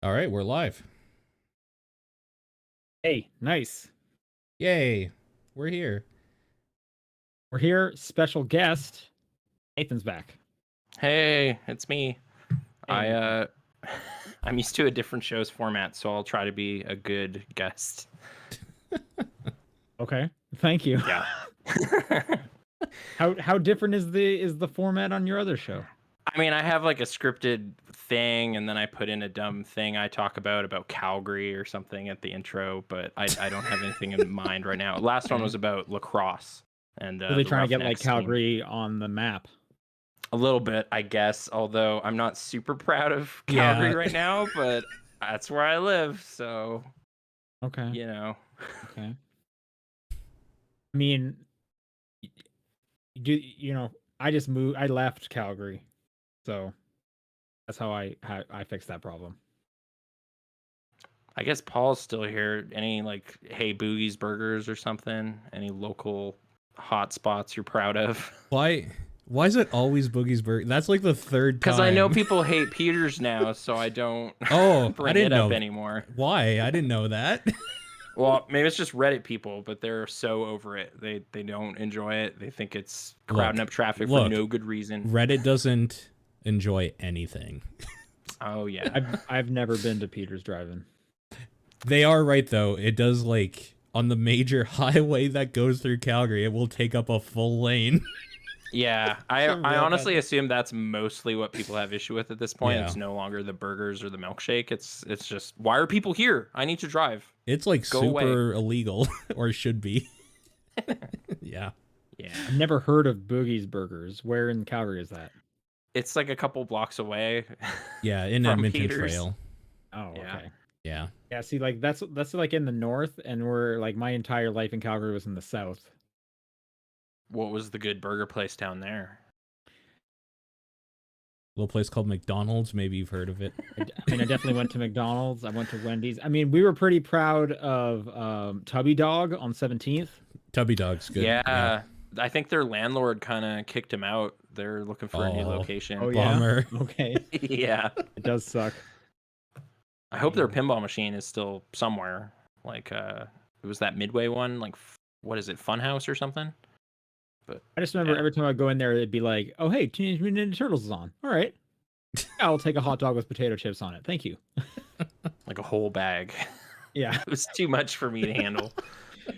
All right, we're live. Hey, nice. Yay. We're here. We're here. Special guest. Nathan's back. Hey, it's me. Hey, I'm used to a different show's format, so I'll try to be a good guest. Okay. Thank you. Yeah. How different is the format on your other show? I mean, I have like a scripted thing, and then I put in a dumb thing I talk about Calgary or something at the intro, but I don't have anything in mind right now. Last one was about lacrosse. And Are they the trying to get like Roughnecks team. Calgary on the map? A little bit, I guess, although I'm not super proud of Calgary right now, but that's where I live, so Okay. you know. Okay. I mean, I just moved. I left Calgary, so that's how I fixed that problem. I guess Paul's still here. Any like Hey Boogie's Burgers or something? Any local hot spots you're proud of? Why is it always Boogie's Burger? That's like the third time. Because I know people hate Peter's now, so I don't I didn't know anymore. Why? I didn't know that. Well, maybe it's just Reddit people, but they're so over it. They don't enjoy it. They think it's crowding up traffic for no good reason. Reddit doesn't enjoy anything. Oh yeah. I've never been to Peter's Drive-In. They are right though. It does, like, on the major highway that goes through Calgary, it will take up a full lane. Yeah, I honestly assume that's mostly what people have issue with at this point. Yeah. It's no longer the burgers or the milkshake. It's just, why are people here? I need to drive. It's like Go super away. illegal, or should be. Yeah. Yeah. I've never heard of Boogie's Burgers. Where in Calgary is that? It's like a couple blocks away. Yeah, in From Edmonton Peters. Trail. Oh, Yeah. okay. Yeah. Yeah, see, like that's like in the north, and we're like my entire life in Calgary was in the south. What was the good burger place down there? Little place called McDonald's. Maybe you've heard of it. I mean, I definitely went to McDonald's. I went to Wendy's. I mean, we were pretty proud of Tubby Dog on 17th. Tubby Dog's good. Yeah. I think their landlord kind of kicked him out. They're looking for a new location. Oh, yeah? Bummer. Okay. Yeah. It does suck. I hope their pinball machine is still somewhere. Like, it was that Midway one. Like, what is it, Funhouse or something? But I just remember every time I go in there, it'd be like, "Oh, hey, Teenage Mutant Ninja Turtles is on. All right, I'll take a hot dog with potato chips on it. Thank you." like a whole bag. Yeah. It was too much for me to handle.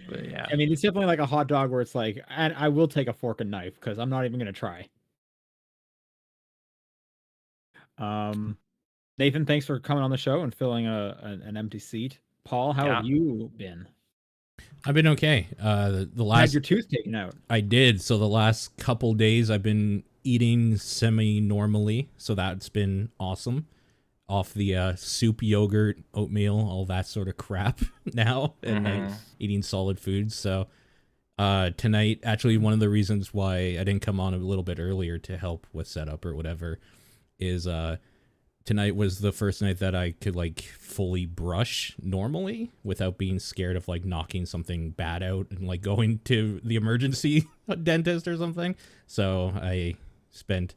But yeah. I mean, it's definitely like a hot dog where it's like, and I will take a fork and knife because I'm not even gonna try. Nathan, thanks for coming on the show and filling an empty seat. Paul, how have you been? I've been okay. The You last had your tooth taken out. I did. So the last couple days I've been eating semi-normally, so that's been awesome. Off the soup, yogurt, oatmeal, all that sort of crap now, and like eating solid foods. So tonight, actually, one of the reasons why I didn't come on a little bit earlier to help with setup or whatever is tonight was the first night that I could like fully brush normally without being scared of like knocking something bad out and like going to the emergency dentist or something. So I spent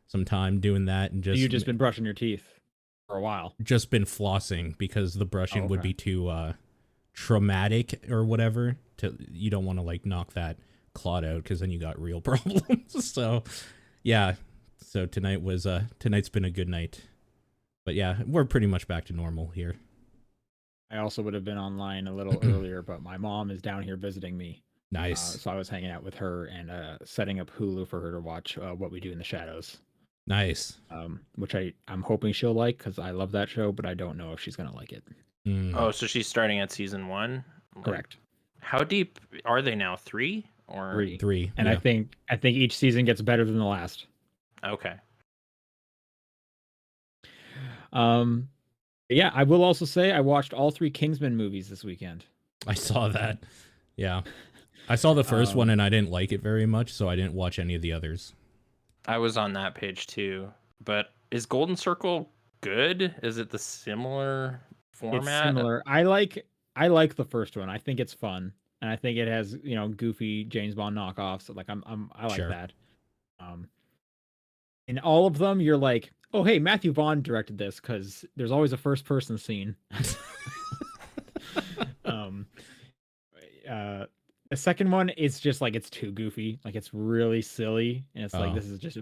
some time doing that and You've just been brushing your teeth for a while. Just been flossing because the brushing would be too traumatic or whatever. You don't want to like knock that clot out because then you got real problems. So yeah. So tonight's been a good night. But yeah, we're pretty much back to normal here. I also would have been online a little earlier, but my mom is down here visiting me. Nice. So I was hanging out with her and setting up Hulu for her to watch What We Do in the Shadows. Nice. Which I'm hoping she'll like because I love that show, but I don't know if she's gonna like it. Oh, so she's starting at season 1? Correct. How deep are they now? 3 or 3? And I think each season gets better than the last. Okay. Yeah, I will also say I watched all 3 Kingsman movies this weekend. I saw that. Yeah. I saw the first one and I didn't like it very much, so I didn't watch any of the others. I was on that page too. But is Golden Circle good? Is it the similar format? It's similar. I like the first one. I think it's fun. And I think it has, goofy James Bond knockoffs. Like I like that. In all of them, you're like, oh hey, Matthew Vaughn directed this because there's always a first person scene. um, the second one is just like it's too goofy, like it's really silly, and it's like Oh. this is just a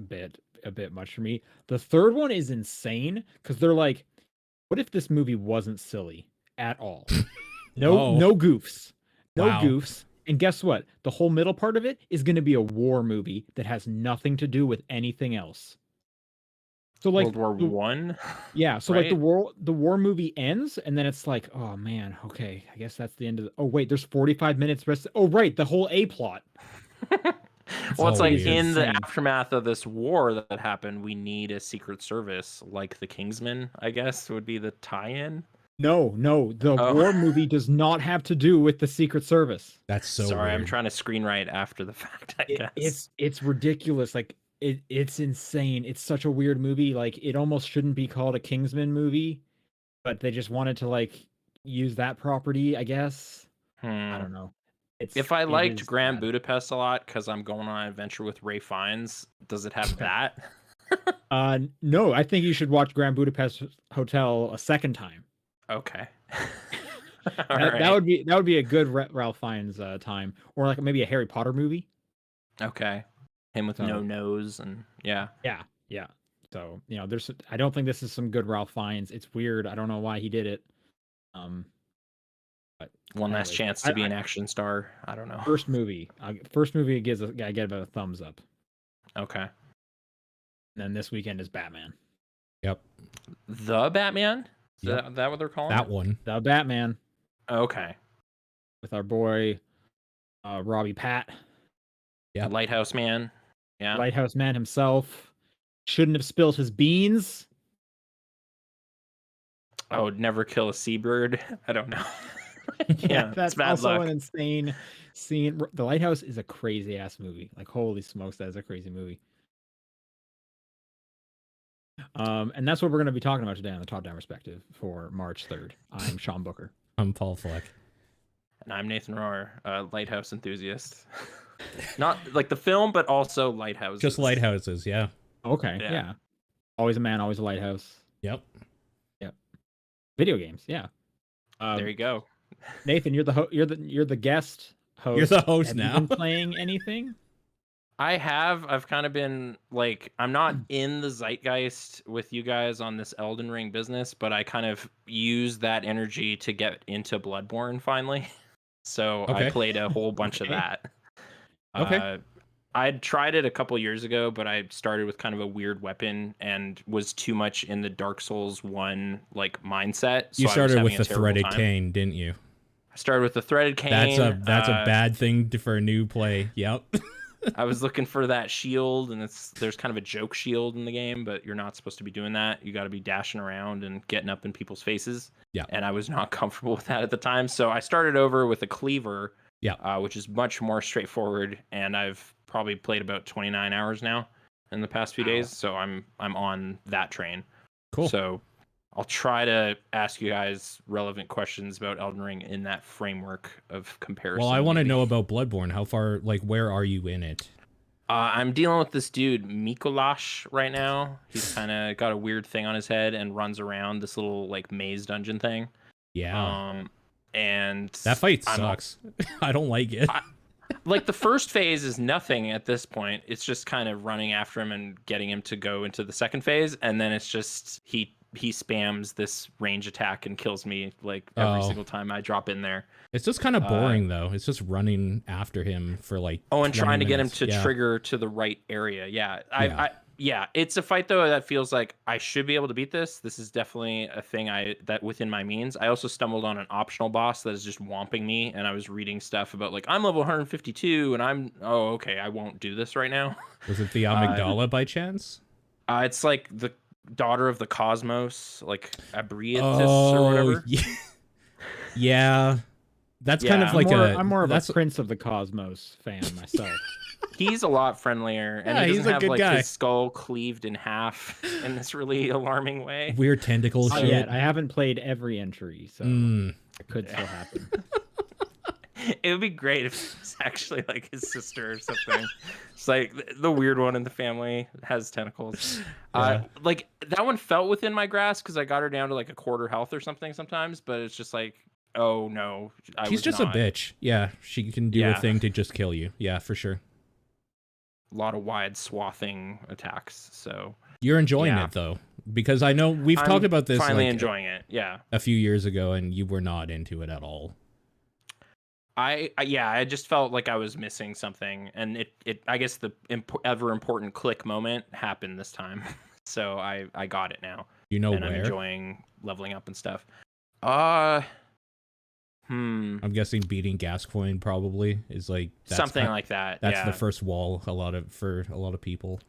bit much for me. The third one is insane because they're like, what if this movie wasn't silly at all? Oh. No goofs, no Wow. goofs. And guess what? The whole middle part of it is going to be a war movie that has nothing to do with anything else. So like World War One. yeah, so like right? the war movie ends, and then it's like, oh man, okay, I guess that's the end of the. Oh wait, there's 45 minutes rest. Oh right, the whole A plot. Well, it's all like weird. in the Insane. aftermath of this war that happened, we need a secret service like the Kingsman, I guess would be the tie-in. No, the Oh. war movie does not have to do with the Secret Service. That's so Sorry, weird. I'm trying to screenwrite after the fact, I guess. It's ridiculous. Like it's insane. It's such a weird movie. Like it almost shouldn't be called a Kingsman movie, but they just wanted to like use that property, I guess. I don't know. If I It liked is Grand bad. Budapest a lot because I'm going on an adventure with Ray Fiennes, does it have that? No, I think you should watch Grand Budapest Hotel a second time. Okay. That would be a good Ralph Fiennes time, or like maybe a Harry Potter movie. Okay. Him with no So- nose and yeah. Yeah. So there's I don't think this is some good Ralph Fiennes. It's weird. I don't know why he did it. But One last anyways, chance to be an action star. I don't know. first movie I give a thumbs up. Okay. And then this weekend is Batman. Yep. The Batman? Is Yep. that what they're calling That it? one. The Batman Okay. with our boy Robbie Pat, Yep. Lighthouse Man. Yeah. Lighthouse Man himself. Shouldn't have spilled his beans. Oh, never kill a seabird. I don't know. Yeah, that's it's bad also luck. an insane scene. The Lighthouse is a crazy ass movie. Like holy smokes, that is a crazy movie. And that's what we're going to be talking about today on the Top Down Perspective for March 3rd. I'm Sean Booker. I'm Paul Fleck. And I'm Nathan Rohr, a lighthouse enthusiast. Not like the film, but also lighthouses. Just lighthouses, yeah. Okay, Yeah. yeah. Always a man, always a lighthouse. Yep. Video games, yeah. There you go. Nathan, you're the guest host. You're the host Have now. you been playing anything? I've kind of been like, I'm not in the zeitgeist with you guys on this Elden Ring business, but I kind of used that energy to get into Bloodborne finally. So Okay. I played a whole bunch of Okay. that. Okay. I'd tried it a couple years ago, but I started with kind of a weird weapon and was too much in the Dark Souls 1 like mindset. So You I was started having with a the terrible threaded time. cane, didn't you? I started with the threaded cane. That's a bad thing for a new play. Yep. I was looking for that shield, and there's kind of a joke shield in the game, but you're not supposed to be doing that. You got to be dashing around and getting up in people's faces. Yeah. And I was not comfortable with that at the time, so I started over with a cleaver. Yeah. Which is much more straightforward, and I've probably played about 29 hours now in the past few Wow. days, so I'm on that train. Cool. So I'll try to ask you guys relevant questions about Elden Ring in that framework of comparison. Well, I want to maybe. know about Bloodborne. How far, like, where are you in it? I'm dealing with this dude Mikolash right now. He's kind of got a weird thing on his head and runs around this little like maze dungeon thing. Yeah. And That fight I'm- sucks. I don't like it. Like the first phase is nothing at this point. It's just kind of running after him and getting him to go into the second phase, and then it's just he spams this range attack and kills me like every Oh. single time I drop in there. It's just kind of boring, though. It's just running after him for like. Oh, and 20 trying to get him minutes. to Yeah. trigger to the right area. Yeah. Yeah. Yeah, it's a fight though that feels like I should be able to beat this. This is definitely a thing that within my means. I also stumbled on an optional boss that is just whomping me, and I was reading stuff about like I'm level 152 and okay, I won't do this right now. Was it the amygdala by chance? It's like the daughter of the cosmos, like Abriatis or whatever. Yeah. Yeah. That's kind Yeah. of like I'm more of that's a Prince of the Cosmos fan myself. He's a lot friendlier, and Yeah, he he's doesn't a have good like guy. his skull cleaved in half in this really alarming way. weird tentacle Not shit. yet. I haven't played every entry, so Mm. it could still happen. It would be great if it's actually like his sister or something. It's like the weird one in the family has tentacles. Yeah. Like that one felt within my grasp because I got her down to like a quarter health or something sometimes, but it's just like, oh no, She's just a bitch. Yeah, she can do a thing to just kill you. Yeah, for sure. A lot of wide swathing attacks. So you're enjoying it though, because I know we've talked about this. Finally like, enjoying it. Yeah. A few years ago, and you were not into it at all. I just felt like I was missing something, and it I guess the ever important click moment happened this time. So I got it now. You know and where? I'm enjoying leveling up and stuff. I'm guessing beating Gascoigne probably is like something like that. That's the first wall for a lot of people.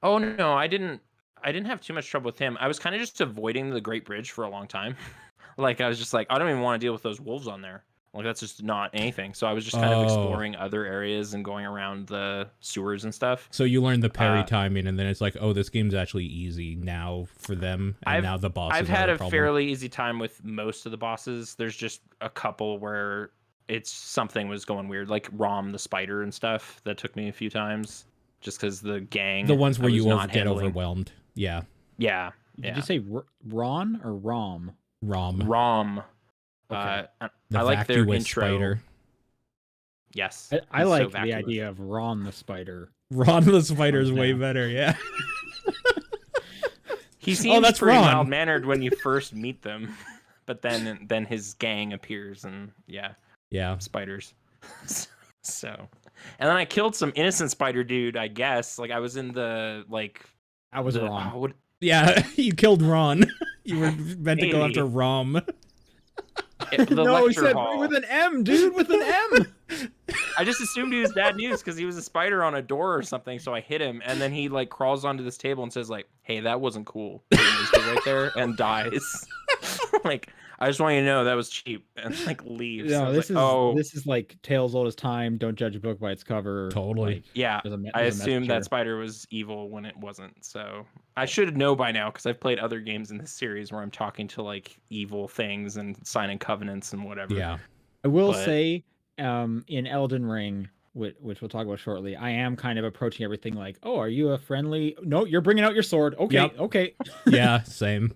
Oh no, I didn't have too much trouble with him. I was kind of just avoiding the Great Bridge for a long time. Like I was just like, I don't even want to deal with those wolves on there. Like that's just not anything. So I was just kind of exploring other areas and going around the sewers and stuff. So you learned the parry timing, and then it's like, oh, this game's actually easy now for them, and now the bosses. I've had a fairly easy time with most of the bosses. There's just a couple where something was going weird, like Rom the spider and stuff. That took me a few times, just because the gang. The ones where you get overwhelmed. Yeah. Yeah. Did you say Ron or Rom? Rom. Okay. I like their intro. Spider. Yes. I like the idea of Ron the spider. Ron the spider is way better, yeah. He seems pretty mild-mannered when you first meet them, but then his gang appears and yeah, spiders. So, and then I killed some innocent spider dude. I guess like I was in the like. I was Ron. Yeah, you killed Ron. You were meant to go after Rom. No, he said with an M, dude, with an M. I just assumed he was bad news because he was a spider on a door or something, so I hit him, and then he like crawls onto this table and says like, "Hey, that wasn't cool," right there, and dies. Like, I just want you to know that was cheap, and like leaves. No, this is like tales old as time. Don't judge a book by its cover. Totally. Like, yeah, I assumed that spider was evil when it wasn't. So I should know by now because I've played other games in this series where I'm talking to like evil things and signing covenants and whatever. Yeah, I will say, in Elden Ring, which we'll talk about shortly, I am kind of approaching everything like, oh, are you a friendly? No, you're bringing out your sword. Okay, okay. Yeah, same.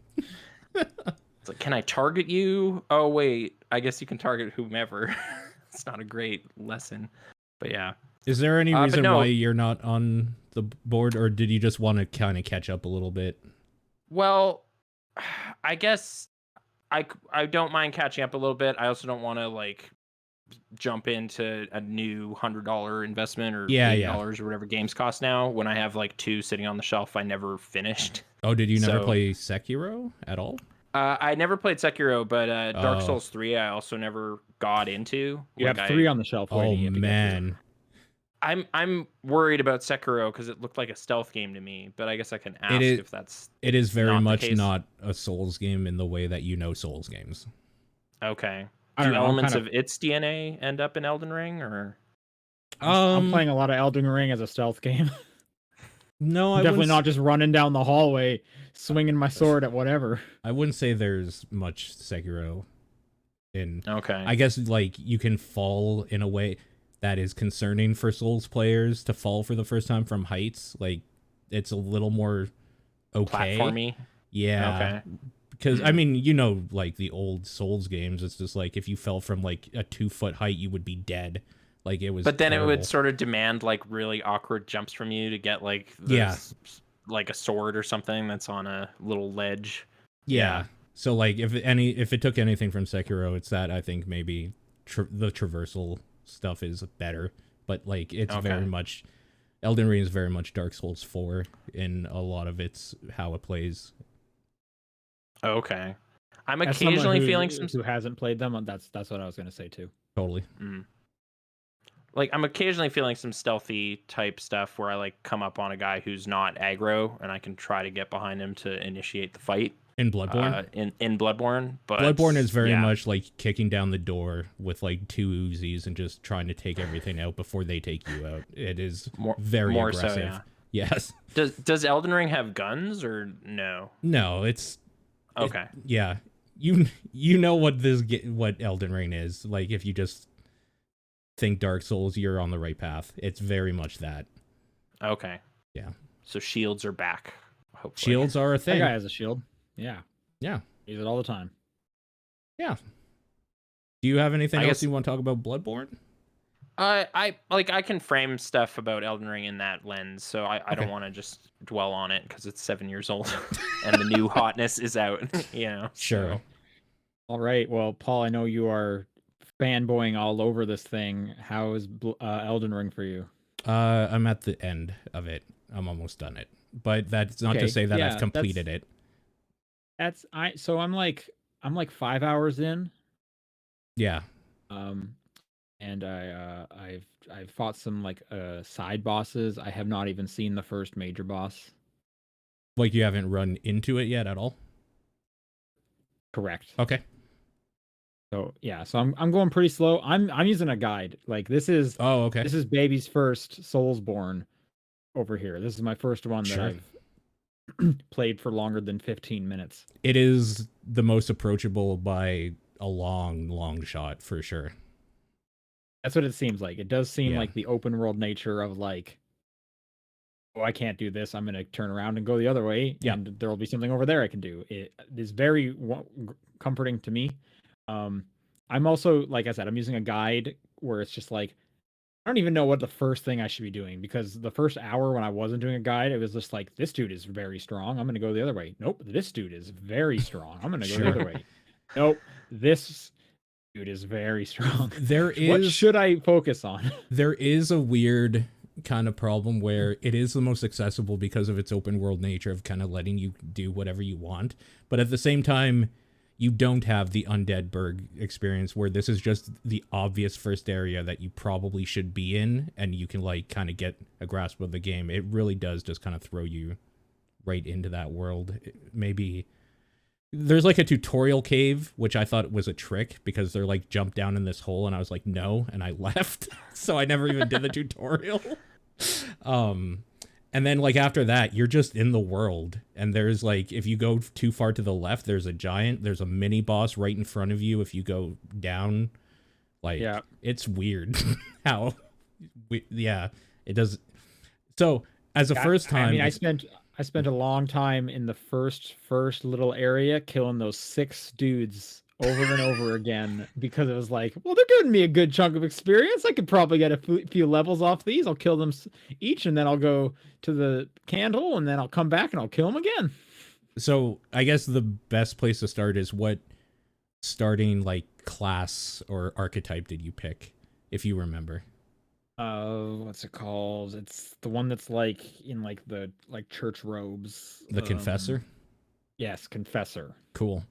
It's like, can I target you? Oh wait, I guess you can target whomever. It's not a great lesson, but yeah. Is there any reason why you're not on the board, or did you just want to kind of catch up a little bit? Well, I guess I don't mind catching up a little bit. I also don't want to like jump into a new $100 investment or $80 or whatever games cost now when I have like 2 sitting on the shelf I never finished. Oh, did you never play Sekiro at all? I never played Sekiro, but Dark Souls 3 I also never got into. You have 3 on the shelf. Oh man, I'm worried about Sekiro because it looked like a stealth game to me. But I guess I can ask if that's. It is very much not a Souls game in the way that you know Souls games. Okay. Do elements of its DNA end up in Elden Ring, or? I'm playing a lot of Elden Ring as a stealth game. No, I'm definitely not just running down the hallway, swinging my sword at whatever. I wouldn't say there's much Sekiro in. Okay. I guess like you can fall in a way that is concerning for Souls players to fall for the first time from heights. Like it's a little more okay. Platformy. Yeah. Okay. Because I mean, you know, like the old Souls games, it's just like if you fell from like a 2-foot height, you would be dead. Like it was. But then terrible. It would sort of demand like really awkward jumps from you to get like like a sword or something that's on a little ledge. Yeah. So like if it took anything from Sekiro, it's that I think maybe the traversal stuff is better. But like it's very much Elden Ring is very much Dark Souls 4 in a lot of its how it plays. Okay. I'm occasionally feeling some who hasn't played them. That's what I was going to say too. Totally. Like I'm occasionally feeling some stealthy type stuff where I like come up on a guy who's not aggro and I can try to get behind him to initiate the fight. In Bloodborne? In Bloodborne. But Bloodborne is very much like kicking down the door with like 2 Uzis and just trying to take everything out before they take you out. It is very aggressive. So, yeah. Yes. Does Elden Ring have guns or no? No, it's okay. You know what Elden Ring is. Like if you just think Dark Souls, you're on the right path. It's very much that. Okay. Yeah. So shields are back. Hopefully. Shields are a That thing. guy has a shield. Yeah. Yeah. Use it all the time. Yeah. Do you have anything I else guess- you want to talk about Bloodborne? I can frame stuff about Elden Ring in that lens, so I Okay. don't want to just dwell on it because it's 7 years old and the new hotness is out. Sure. So. All right. Well, Paul, I know you are fanboying all over this thing. How is Elden Ring for you? I'm at the end of it. I'm almost done it. But that's not Okay, to say that yeah, I've completed it. So I'm like 5 hours in. Yeah. And I've fought some like side bosses. I have not even seen the first major boss. Like you haven't run into it yet at all? Correct. Okay. So yeah, so I'm going pretty slow. I'm using a guide. Like this is Okay. this is baby's first Soulsborne over here. This is my first one that Sure. I've played for longer than 15 minutes. It is the most approachable by a long shot for sure. That's what it seems like. It does seem Yeah. like the open world nature of like, oh, I can't do this. I'm going to turn around and go the other way, Yeah. and there will be something over there I can do. It is very comforting to me. I'm also, like I said, I'm using a guide where it's just like, I don't even know what the first thing I should be doing, because the first hour when I wasn't doing a guide, it was just like, this dude is very strong. I'm going to go the other way. Nope, this dude is very strong. I'm going to go the other way. Nope, this dude is very strong. What should I focus on? There is a weird kind of problem where it is the most accessible because of its open world nature of kind of letting you do whatever you want. But at the same time, you don't have the Undead Burg experience where this is just the obvious first area that you probably should be in and you can like kind of get a grasp of the game. It really does just kind of throw you right into that world. Maybe there's like a tutorial cave, which I thought was a trick because they're like jump down in this hole and I was like, no, and I left. So I never even did the tutorial. And then like after that, you're just in the world. And there's like, if you go too far to the left, there's a giant, there's a mini boss right in front of you. If you go down, like, Yeah. it's weird how, it does. So as a first time, I mean, I spent a long time in the first little area killing those 6 dudes over and over again, because it was like, well, they're giving me a good chunk of experience. I could probably get a few levels off these. I'll kill them each, and then I'll go to the candle, and then I'll come back and I'll kill them again. So I guess the best place to start is what starting like class or archetype did you pick, if you remember? What's it called? It's the one that's like in like the church robes. The Confessor? Yes, Confessor. Cool.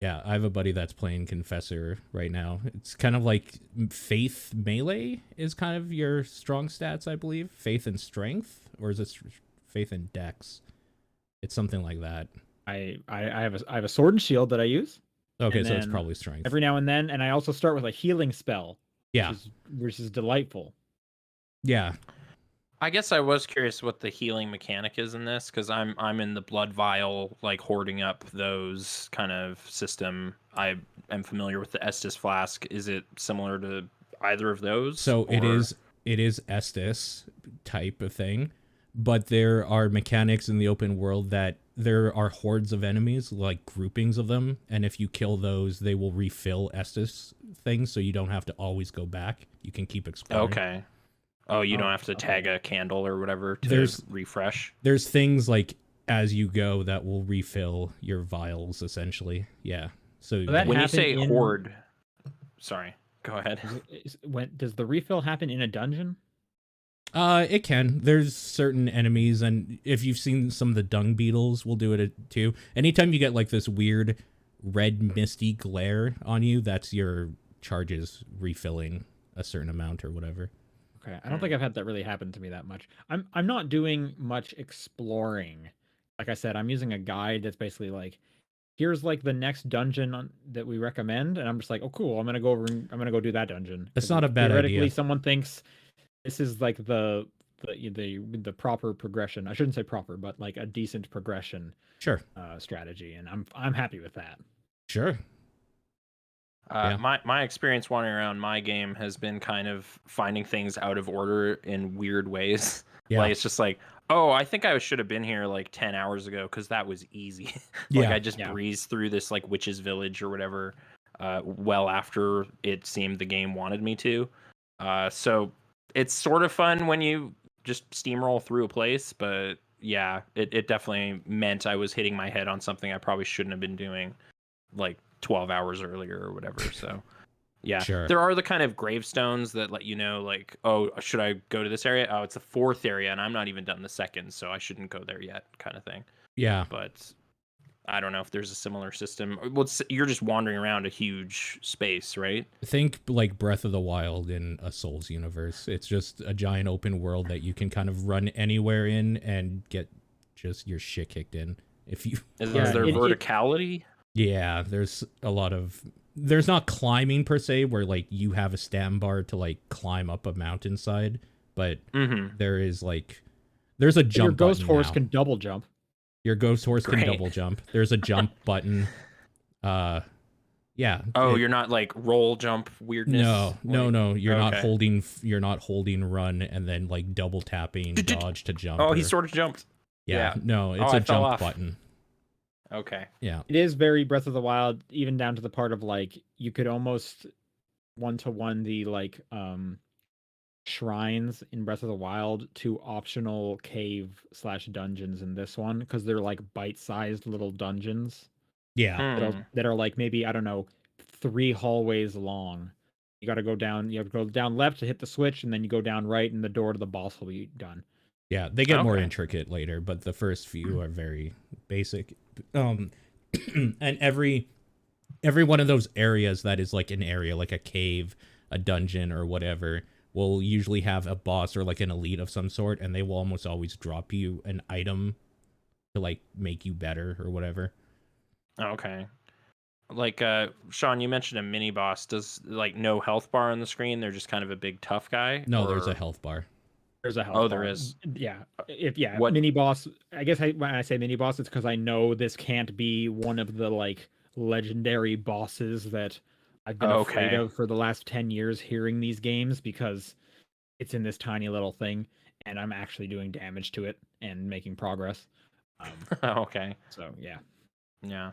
Yeah, I have a buddy that's playing Confessor right now. It's kind of like faith melee is kind of your strong stats, I believe. Faith and strength, or is it faith and dex? It's something like that. I have a sword and shield that I use. Okay, And so it's then probably strength. every now and then, and I also start with a healing spell. Yeah. Which is delightful. Yeah. I guess I was curious what the healing mechanic is in this, because I'm in the blood vial, like hoarding up those kind of system. I am familiar with the Estus flask. Is it similar to either of those? So it is Estus type of thing, but there are mechanics in the open world that there are hordes of enemies, like groupings of them, and if you kill those, they will refill Estus things, so you don't have to always go back. You can keep exploring. Okay. Oh, you don't have to tag a candle or whatever to refresh? There's things like as you go that will refill your vials, essentially. Yeah. So when you say horde, sorry, go ahead. Does the refill happen in a dungeon? It can. There's certain enemies, and if you've seen some of the dung beetles, will do it too. Anytime you get like this weird red misty glare on you, that's your charges refilling a certain amount or whatever. Okay, I don't think I've had that really happen to me that much. I'm not doing much exploring. Like I said, I'm using a guide that's basically like, here's like the next dungeon that we recommend, and I'm just like, oh cool, I'm gonna go over and I'm gonna go do that dungeon. That's not a bad theoretically, idea. Someone thinks this is like the proper progression. I shouldn't say proper, but like a decent progression. Sure. Strategy, and I'm happy with that. Sure. Yeah. My experience wandering around my game has been kind of finding things out of order in weird ways. Yeah. Like it's just like, oh, I think I should have been here like 10 hours ago because that was easy. Like Yeah. I just breezed through this like witch's village or whatever, well after it seemed the game wanted me to. So it's sort of fun when you just steamroll through a place, but yeah, it definitely meant I was hitting my head on something I probably shouldn't have been doing like 12 hours earlier or whatever. So yeah, Sure. there are the kind of gravestones that let you know like, oh, should I go to this area? Oh, it's the fourth area and I'm not even done the second, so I shouldn't go there yet, kind of thing. Yeah. But I don't know if there's a similar system. Well, you're just wandering around a huge space, right? Think like Breath of the Wild in a Souls universe. It's just a giant open world that you can kind of run anywhere in and get just your shit kicked in. If you Is there verticality? Yeah, there's a lot of there's not climbing per se where like you have a stam bar to like climb up a mountainside, but there is like there's a jump Your ghost button horse now. can double jump. Your ghost horse Great. can double jump. There's a jump button. Yeah. Oh, you're not like roll jump weirdness. No. You're not holding run and then like double tapping dodge to jump. Oh, he sort of jumped. Yeah. No, it's a jump button. Okay. Yeah. It is very Breath of the Wild, even down to the part of like you could almost one-to-one the like shrines in Breath of the Wild to optional cave/dungeons in this one, because they're like bite-sized little dungeons. Yeah. That are like maybe, I don't know, 3 hallways long. You got to go down. You have to go down left to hit the switch, and then you go down right, and the door to the boss will be done. Yeah, they get more intricate later, but the first few are very basic. And every one of those areas that is like an area, like a cave, a dungeon, or whatever, will usually have a boss or like an elite of some sort, and they will almost always drop you an item to like make you better or whatever. Okay. Like Sean, you mentioned a mini boss. Does like no health bar on the screen? They're just kind of a big tough guy? No, there's a health bar. There's a health bar. There is. Yeah. Mini boss. I guess when I say mini boss, it's because I know this can't be one of the like legendary bosses that I've been afraid of for the last 10 years hearing these games, because it's in this tiny little thing and I'm actually doing damage to it and making progress. Okay. So yeah. Yeah.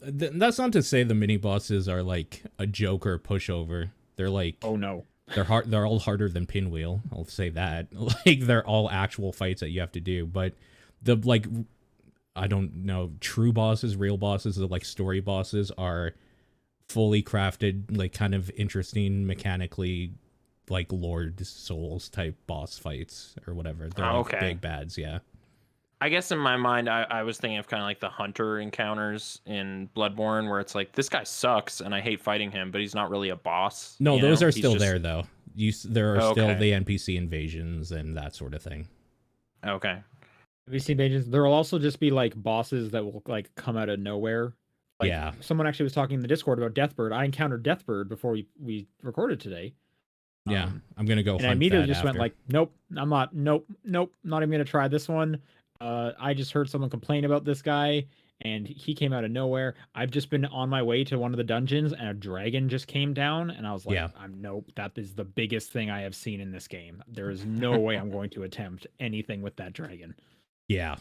That's not to say the mini bosses are like a joke or a pushover. They're like, oh no, they're hard. They're all harder than Pinwheel. I'll say that. Like they're all actual fights that you have to do. But the like, I don't know, true bosses, real bosses, the like story bosses are fully crafted, like kind of interesting mechanically, like Lord Souls type boss fights or whatever. They're like big bads. Yeah. I guess in my mind, I was thinking of kind of like the hunter encounters in Bloodborne, where it's like, this guy sucks and I hate fighting him, but he's not really a boss. No, those are still there though. There are still the NPC invasions and that sort of thing. Okay. NPC invasions. There will also just be like bosses that will like come out of nowhere. Like, yeah. Someone actually was talking in the Discord about Deathbird. I encountered Deathbird before we recorded today. Yeah, I'm gonna go. And I immediately just went like, nope, I'm not. Nope, not even gonna try this one. I just heard someone complain about this guy, and he came out of nowhere. I've just been on my way to one of the dungeons, and a dragon just came down, and I was like, nope, that is the biggest thing I have seen in this game. There is no way I'm going to attempt anything with that dragon. Yeah,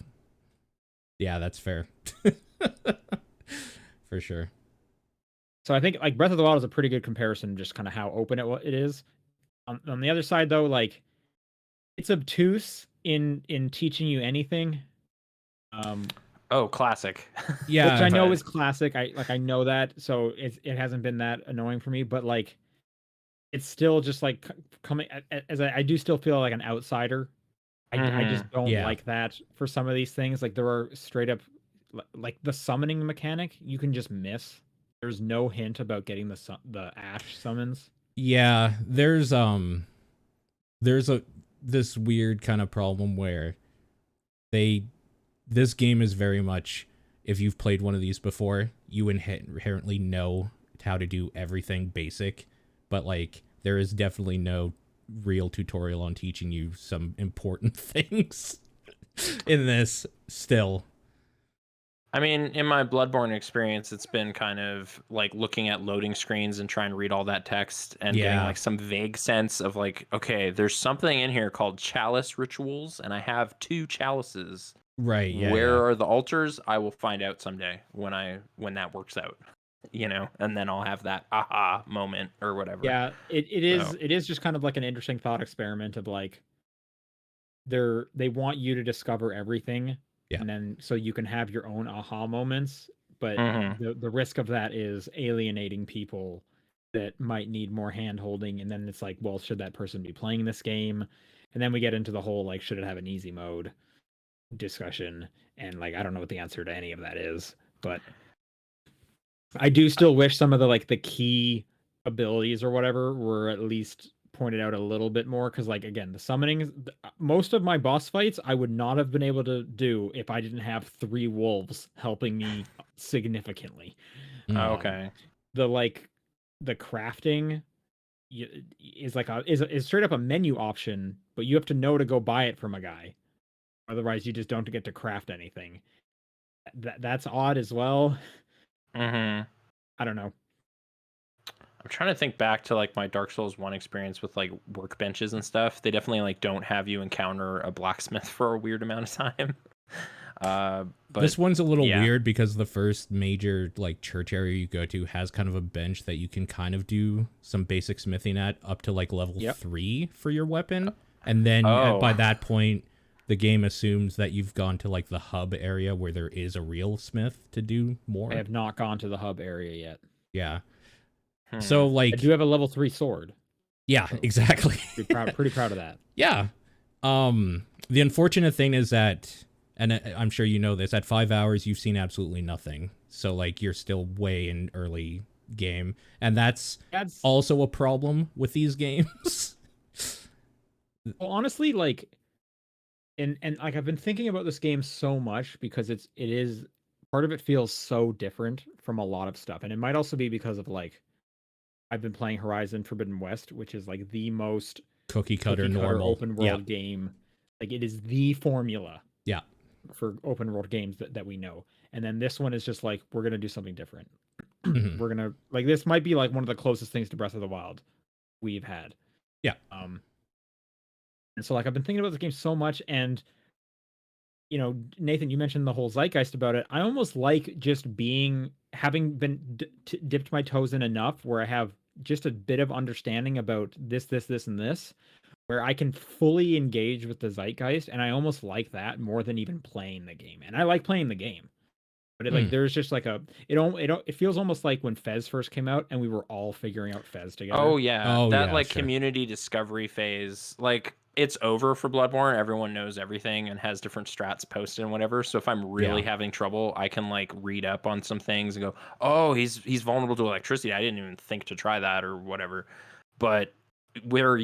that's fair. For sure. So I think like Breath of the Wild is a pretty good comparison, just kind of how open it is. On the other side, though, like it's obtuse in teaching you anything. Classic. Yeah, which I know is classic. I know that, so it hasn't been that annoying for me. But like, it's still just like coming as I do still feel like an outsider. I just don't like that for some of these things. Like there are straight up like the summoning mechanic you can just miss. There's no hint about getting the ash summons. Yeah, there's this weird kind of problem where this game is very much, if you've played one of these before, you inherently know how to do everything basic, but like there is definitely no real tutorial on teaching you some important things in this still. I mean, in my Bloodborne experience, it's been kind of like looking at loading screens and trying to read all that text and getting Yeah. like some vague sense of like, okay, there's something in here called chalice rituals, and I have 2 chalices. Right. Yeah. Where are the altars? I will find out someday when that works out, and then I'll have that aha moment or whatever. Yeah, it is just kind of like an interesting thought experiment of like they want you to discover everything, Yeah. and then so you can have your own aha moments, but Mm-hmm. the risk of that is alienating people that might need more hand holding, and then it's like, well, should that person be playing this game? And then we get into the whole like, should it have an easy mode discussion? And like, I don't know what the answer to any of that is, but I do still wish some of the like the key abilities or whatever were at least pointed out a little bit more, because like again, the summonings, most of my boss fights I would not have been able to do if I didn't have 3 wolves helping me significantly. Okay. The like the crafting is like is straight up a menu option, but you have to know to go buy it from a guy. Otherwise, you just don't get to craft anything. That's odd as well. Mm-hmm. I don't know. I'm trying to think back to like my Dark Souls 1 experience with like workbenches and stuff. They definitely like don't have you encounter a blacksmith for a weird amount of time. But this one's a little yeah. weird because the first major like church area you go to has kind of a bench that you can kind of do some basic smithing at up to like level 3 for your weapon. And then by that point, the game assumes that you've gone to like the hub area where there is a real smith to do more. I have not gone to the hub area yet. Yeah. So like I do have a level 3 sword. Yeah, So, exactly. pretty proud of that. Yeah. The unfortunate thing is that, and I'm sure you know this, at 5 hours you've seen absolutely nothing. So like you're still way in early game, and that's also a problem with these games. Well, honestly, like, and like I've been thinking about this game so much because it is part of it feels so different from a lot of stuff, and it might also be because of like I've been playing Horizon Forbidden West, which is like the most cookie cutter normal open world game. Like it is the formula. Yeah. For open world games that we know. And then this one is just like, we're going to do something different. We're going to like, this might be like one of the closest things to Breath of the Wild we've had. Yeah. And so like, I've been thinking about this game so much, and Nathan, you mentioned the whole zeitgeist about it. I almost like just having been dipped my toes in enough where I have just a bit of understanding about this, and this, where I can fully engage with the zeitgeist, and I almost like that more than even playing the game. And I like playing the game, but like there's just like it feels almost like when Fez first came out and we were all figuring out Fez together. Oh yeah, that community discovery phase, like it's over for Bloodborne. Everyone knows everything and has different strats posted and whatever. So if I'm really having trouble, I can like read up on some things and go, oh, he's vulnerable to electricity. I didn't even think to try that or whatever. But where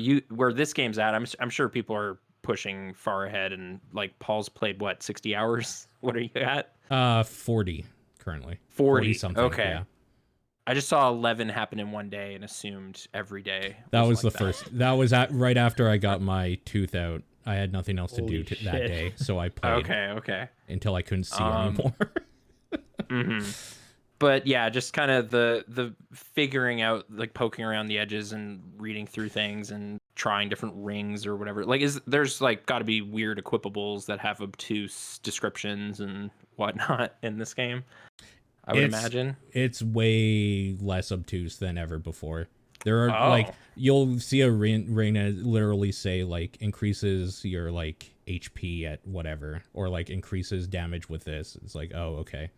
this game's at, I'm sure people are pushing far ahead, and like Paul's played what, 60 hours? What are you at? 40 currently. 40 something. Okay. Yeah. I just saw 11 happen in one day and assumed every day. That was like the first. That was right after I got my tooth out. I had nothing else to do that day, so I played. Okay. Until I couldn't see anymore. But yeah, just kind of the figuring out, like poking around the edges and reading through things and trying different rings or whatever. Like there's like got to be weird equipables that have obtuse descriptions and whatnot in this game, I would imagine. It's way less obtuse than ever before. There are like, you'll see a ring literally say like increases your like HP at whatever, or like increases damage with this. It's like, oh, okay.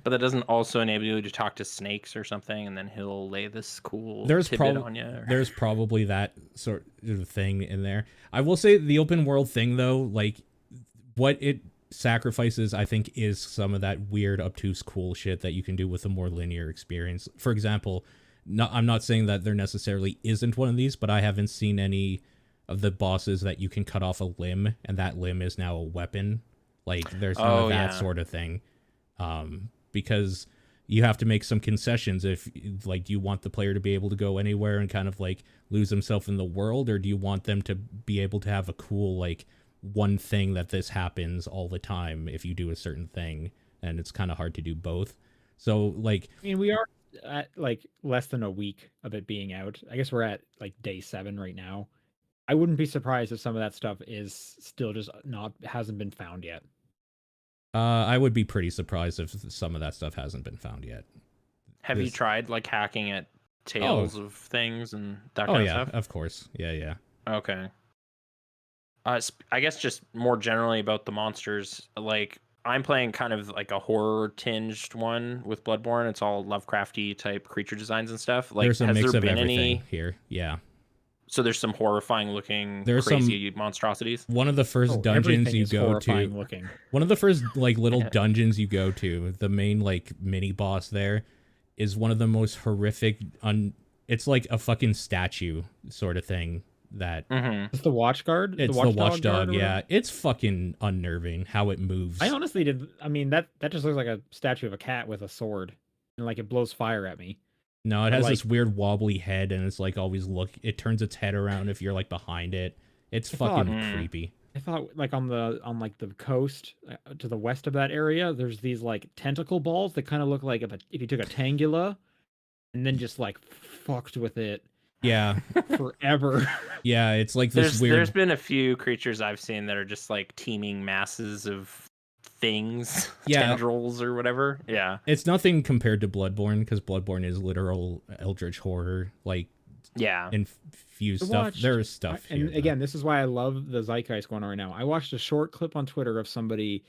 But that doesn't also enable you to talk to snakes or something, and then he'll lay this cool tidbit on you. There's probably that sort of thing in there. I will say the open world thing, though, like what it sacrifices, I think, is some of that weird, obtuse, cool shit that you can do with a more linear experience. For example, I'm not saying that there necessarily isn't one of these, but I haven't seen any of the bosses that you can cut off a limb, and that limb is now a weapon. Like, there's none of that sort of thing. Because you have to make some concessions if, like, do you want the player to be able to go anywhere and kind of, like, lose himself in the world, or do you want them to be able to have a cool, like, one thing that this happens all the time if you do a certain thing, and it's kind of hard to do both. So like, I mean, we are at like less than a week of it being out. I guess we're at like day 7 right now. I wouldn't be surprised if some of that stuff is still just hasn't been found yet. I would be pretty surprised if some of that stuff hasn't been found yet. Have you tried like hacking at Tales of things and that kind of stuff? Of course. Yeah. Okay. I guess just more generally about the monsters, like I'm playing kind of like a horror tinged one with Bloodborne. It's all Lovecrafty type creature designs and stuff. Like, there's a mix of everything any here. Yeah. So there's some horrifying looking, crazy monstrosities. One of the first dungeons you go to, looking. One of the first like little dungeons you go to, the main like mini boss there, is one of the most horrific. It's like a fucking statue sort of thing. It's the watchguard. It's the watchdog. Yeah, it's fucking unnerving how it moves. I honestly did. I mean, that just looks like a statue of a cat with a sword, and like it blows fire at me. No, it has this weird wobbly head, and it's like always it turns its head around if you're like behind it. It's fucking creepy. I thought like on the coast to the west of that area, there's these like tentacle balls that kind of look like if you took a tangula and then just like fucked with it. Yeah. Forever. Yeah, it's like this weird. There's been a few creatures I've seen that are just like teeming masses of things, tendrils or whatever. Yeah, it's nothing compared to Bloodborne, because Bloodborne is literal eldritch horror, like infused stuff. There's stuff and here, again, this is why I love the zeitgeist going on right now. I watched a short clip on Twitter of somebody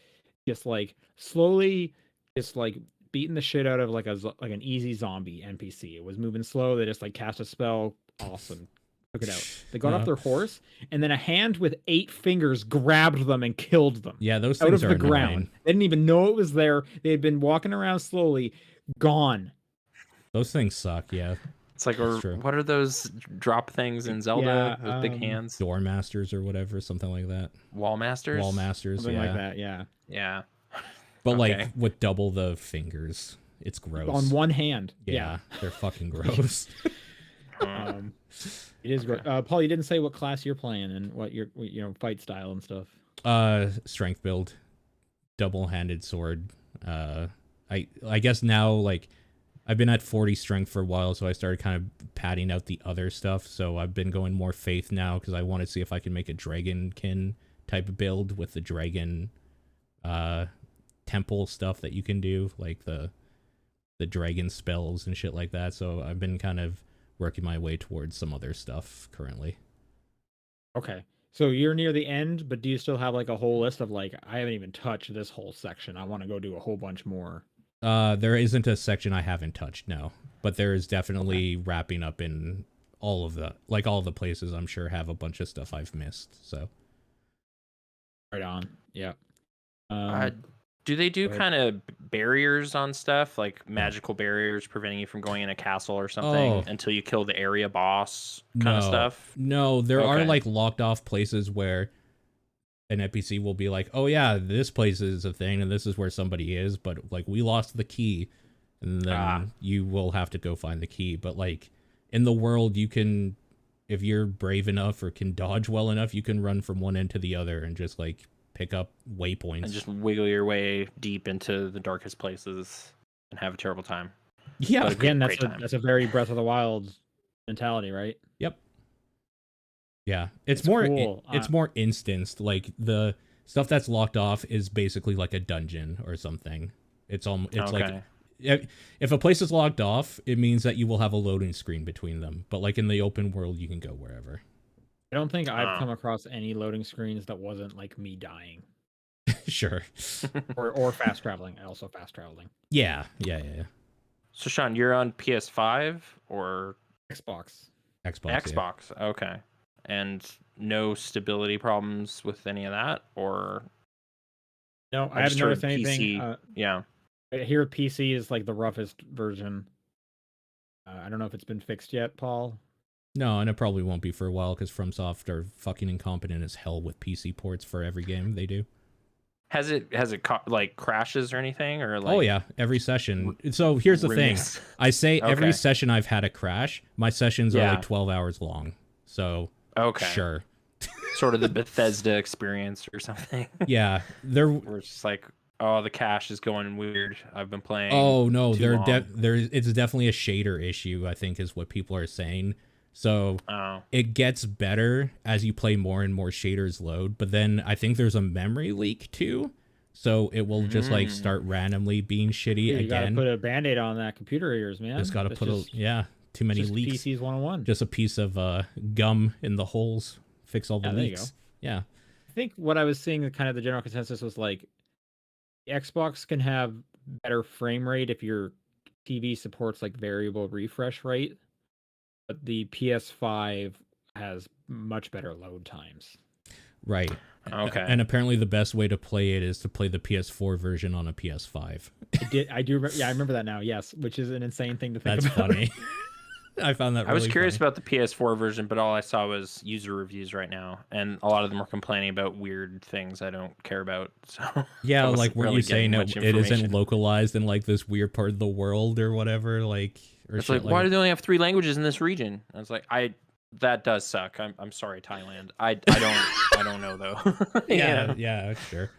just like slowly just like beating the shit out of like an easy zombie NPC. It was moving slow. They just like cast a spell. Awesome. Took it out. They got off their horse, and then a hand with 8 fingers grabbed them and killed them. Yeah, those things out of the ground. They didn't even know it was there. They had been walking around slowly, gone. Those things suck. Yeah, it's like, what are those drop things in Zelda? Those big hands, door masters or whatever, something like that. Wall masters, something like that. Yeah. But like with double the fingers, it's gross. On one hand. Yeah. They're fucking gross. It is great. Paul, you didn't say what class you're playing and what your fight style and stuff. Strength build, double-handed sword. I guess now like I've been at 40 strength for a while, so I started kind of padding out the other stuff. So I've been going more faith now because I want to see if I can make a dragonkin type of build with the dragon temple stuff that you can do, like the dragon spells and shit like that. So I've been kind of working my way towards some other stuff currently. Okay. So you're near the end, but do you still have like a whole list of like, I haven't even touched this whole section, I want to go do a whole bunch more? There isn't a section I haven't touched, no. But there is definitely wrapping up in all of the places I'm sure have a bunch of stuff I've missed. So right on. Yeah. Do they do kind of barriers on stuff, like magical barriers preventing you from going in a castle or something until you kill the area boss kind of stuff? No, there are like locked off places where an NPC will be like, oh yeah, this place is a thing and this is where somebody is, but like we lost the key, and then you will have to go find the key. But like in the world, you can, if you're brave enough or can dodge well enough, you can run from one end to the other and just like pick up waypoints and just wiggle your way deep into the darkest places and have a terrible time. Yeah, but again, that's a very Breath of the Wild mentality, right? Yep. Yeah, it's more cool. It's more instanced. Like the stuff that's locked off is basically like a dungeon or something. It's like if a place is locked off, it means that you will have a loading screen between them. But like in the open world, you can go wherever. I don't think I've come across any loading screens that wasn't like me dying. Sure. or fast traveling. I also fast traveling. Yeah. So Sean, you're on PS5 or Xbox? Xbox. Yeah. Okay. And no stability problems with any of that, or no? I haven't noticed anything. Yeah. I hear PC is like the roughest version. I don't know if it's been fixed yet, Paul. No, and it probably won't be for a while because FromSoft are fucking incompetent as hell with PC ports for every game they do. Has it like crashes or anything, or like? Oh yeah, every session. So here's the thing: I say every session I've had a crash. My sessions are like 12 hours long. So sure. sort of the Bethesda experience or something. Yeah, they're. Where it's just like, oh, the cache is going weird. I've been playing. Oh no, too long. it's definitely a shader issue, I think, is what people are saying. So it gets better as you play more and more shaders load, but then I think there's a memory leak too. So it will just like start randomly being shitty again. You gotta put a band-aid on that computer of yours, man. Just gotta too many leaks. PC's 101. Just a piece of gum in the holes. Fix all the leaks. Yeah. I think what I was seeing, kind of the general consensus was like, the Xbox can have better frame rate if your TV supports like variable refresh rate, but the PS5 has much better load times. Right. Okay. And apparently the best way to play it is to play the PS4 version on a PS5. I do. Yeah, I remember that now. Yes, which is an insane thing to think That's about. funny. I found that. I was curious about the PS4 version, but all I saw was user reviews right now, and a lot of them are complaining about weird things I don't care about. So yeah, like weren't you saying it isn't localized in like this weird part of the world or whatever? Like, or it's like, why do they only have 3 languages in this region? I was like, that does suck. I'm sorry, Thailand. I don't know though. yeah, sure.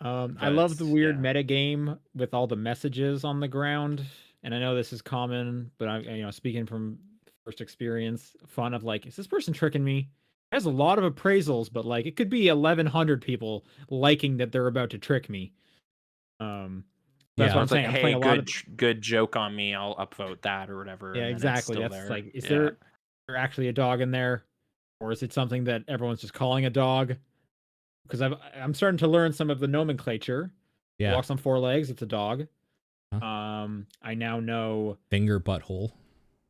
I love the weird meta game with all the messages on the ground. And I know this is common, but I'm speaking from first experience, fun of like, is this person tricking me? It has a lot of appraisals, but like it could be 1,100 people liking that they're about to trick me. That's what I'm saying. Like, hey, good joke on me. I'll upvote that or whatever. Yeah, exactly. That's there. Like, is there actually a dog in there, or is it something that everyone's just calling a dog? Because I'm starting to learn some of the nomenclature. Yeah, walks on 4 legs. It's a dog. I now know finger butthole.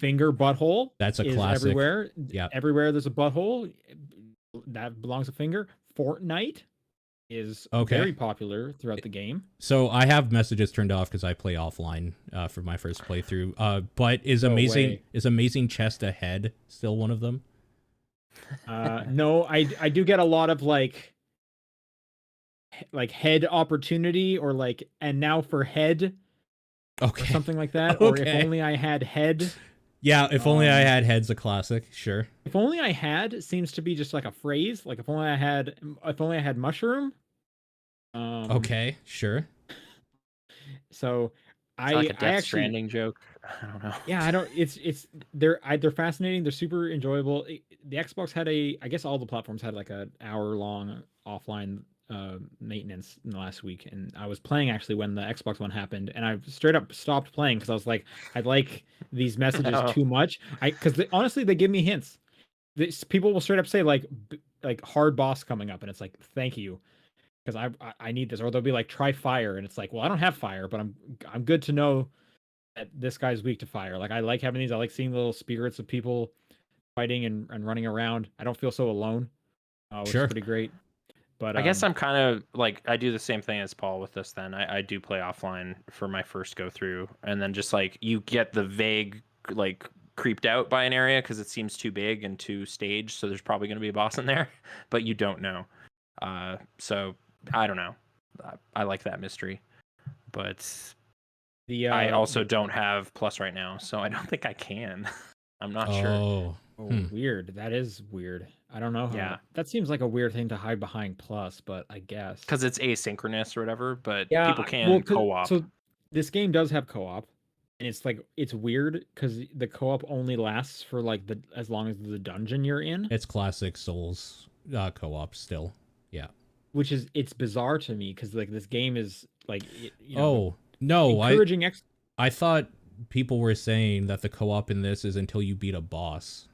That's a classic. Everywhere. Yeah. Everywhere there's a butthole that belongs to finger. Fortnite is very popular throughout the game. So I have messages turned off because I play offline for my first playthrough. But is amazing chest ahead still one of them? No, I do get a lot of like head opportunity or like, and now for head. Okay. Or something like that. Or if only I had head. Yeah, if only I had head's a classic, sure. If only I had seems to be just like a phrase. Like if only I had mushroom. Okay, sure. So it's like a Death Stranding joke. I don't know. Yeah, they're fascinating. They're super enjoyable. The Xbox had I guess all the platforms had like an hour-long offline maintenance in the last week, and I was playing actually when the Xbox One happened, and I straight up stopped playing because I was like, I like these messages too much. Because honestly, they give me hints. People will straight up say like hard boss coming up, and it's like, thank you, because I need this. Or they'll be like, try fire, and it's like, well, I don't have fire, but I'm good to know that this guy's weak to fire. Like I like having these. I like seeing the little spirits of people fighting and running around. I don't feel so alone, which is pretty great. But I guess I'm kind of like, I do the same thing as Paul with this then. I do play offline for my first go through, and then just like you get the vague like creeped out by an area because it seems too big and too staged, so there's probably going to be a boss in there, but you don't know. So I don't know. I like that mystery, but I also don't have Plus right now, so I don't think I can. I'm not sure. Weird. That is weird. I don't know. That seems like a weird thing to hide behind Plus, but I guess because it's asynchronous or whatever. But people can co-op. So this game does have co-op, and it's weird because the co-op only lasts for like as long as the dungeon you're in. It's classic Souls co-op still. Yeah. Which is it's bizarre to me because like this game is like encouraging. I thought people were saying that the co-op in this is until you beat a boss.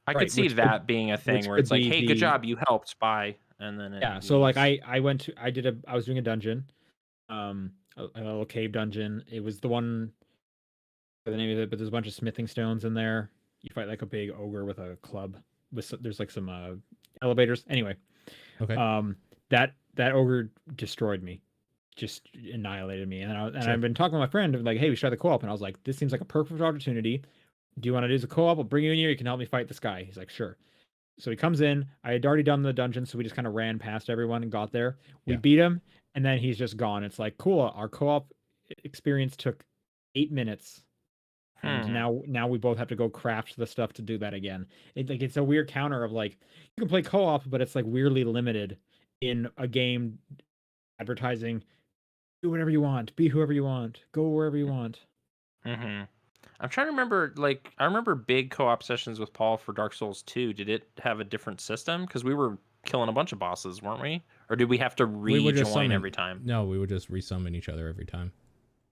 I could see that being a thing where it's like, hey, good job, you helped, bye, and then so like I was doing a dungeon, a little cave dungeon. It was the one for the name of it, but there's a bunch of smithing stones in there. You fight like a big ogre with a club. There's like some elevators. Anyway, that ogre destroyed me, just annihilated me, and I've been talking to my friend like, hey, we should try the co-op, and I was like, this seems like a perfect opportunity. Do you want to do the co-op? I'll bring you in here. You can help me fight this guy. He's like, sure. So he comes in. I had already done the dungeon, so we just kind of ran past everyone and got there. We beat him, and then he's just gone. It's like, cool. Our co-op experience took 8 minutes, And now we both have to go craft the stuff to do that again. It's a weird counter of like you can play co-op, but it's like weirdly limited in a game advertising. Do whatever you want, be whoever you want, go wherever you want. Mm-hmm. I'm trying to remember. Like, I remember big co-op sessions with Paul for Dark Souls 2. Did it have a different system? Because we were killing a bunch of bosses, weren't we? Or did we have to rejoin every time? No, we would just resummon each other every time.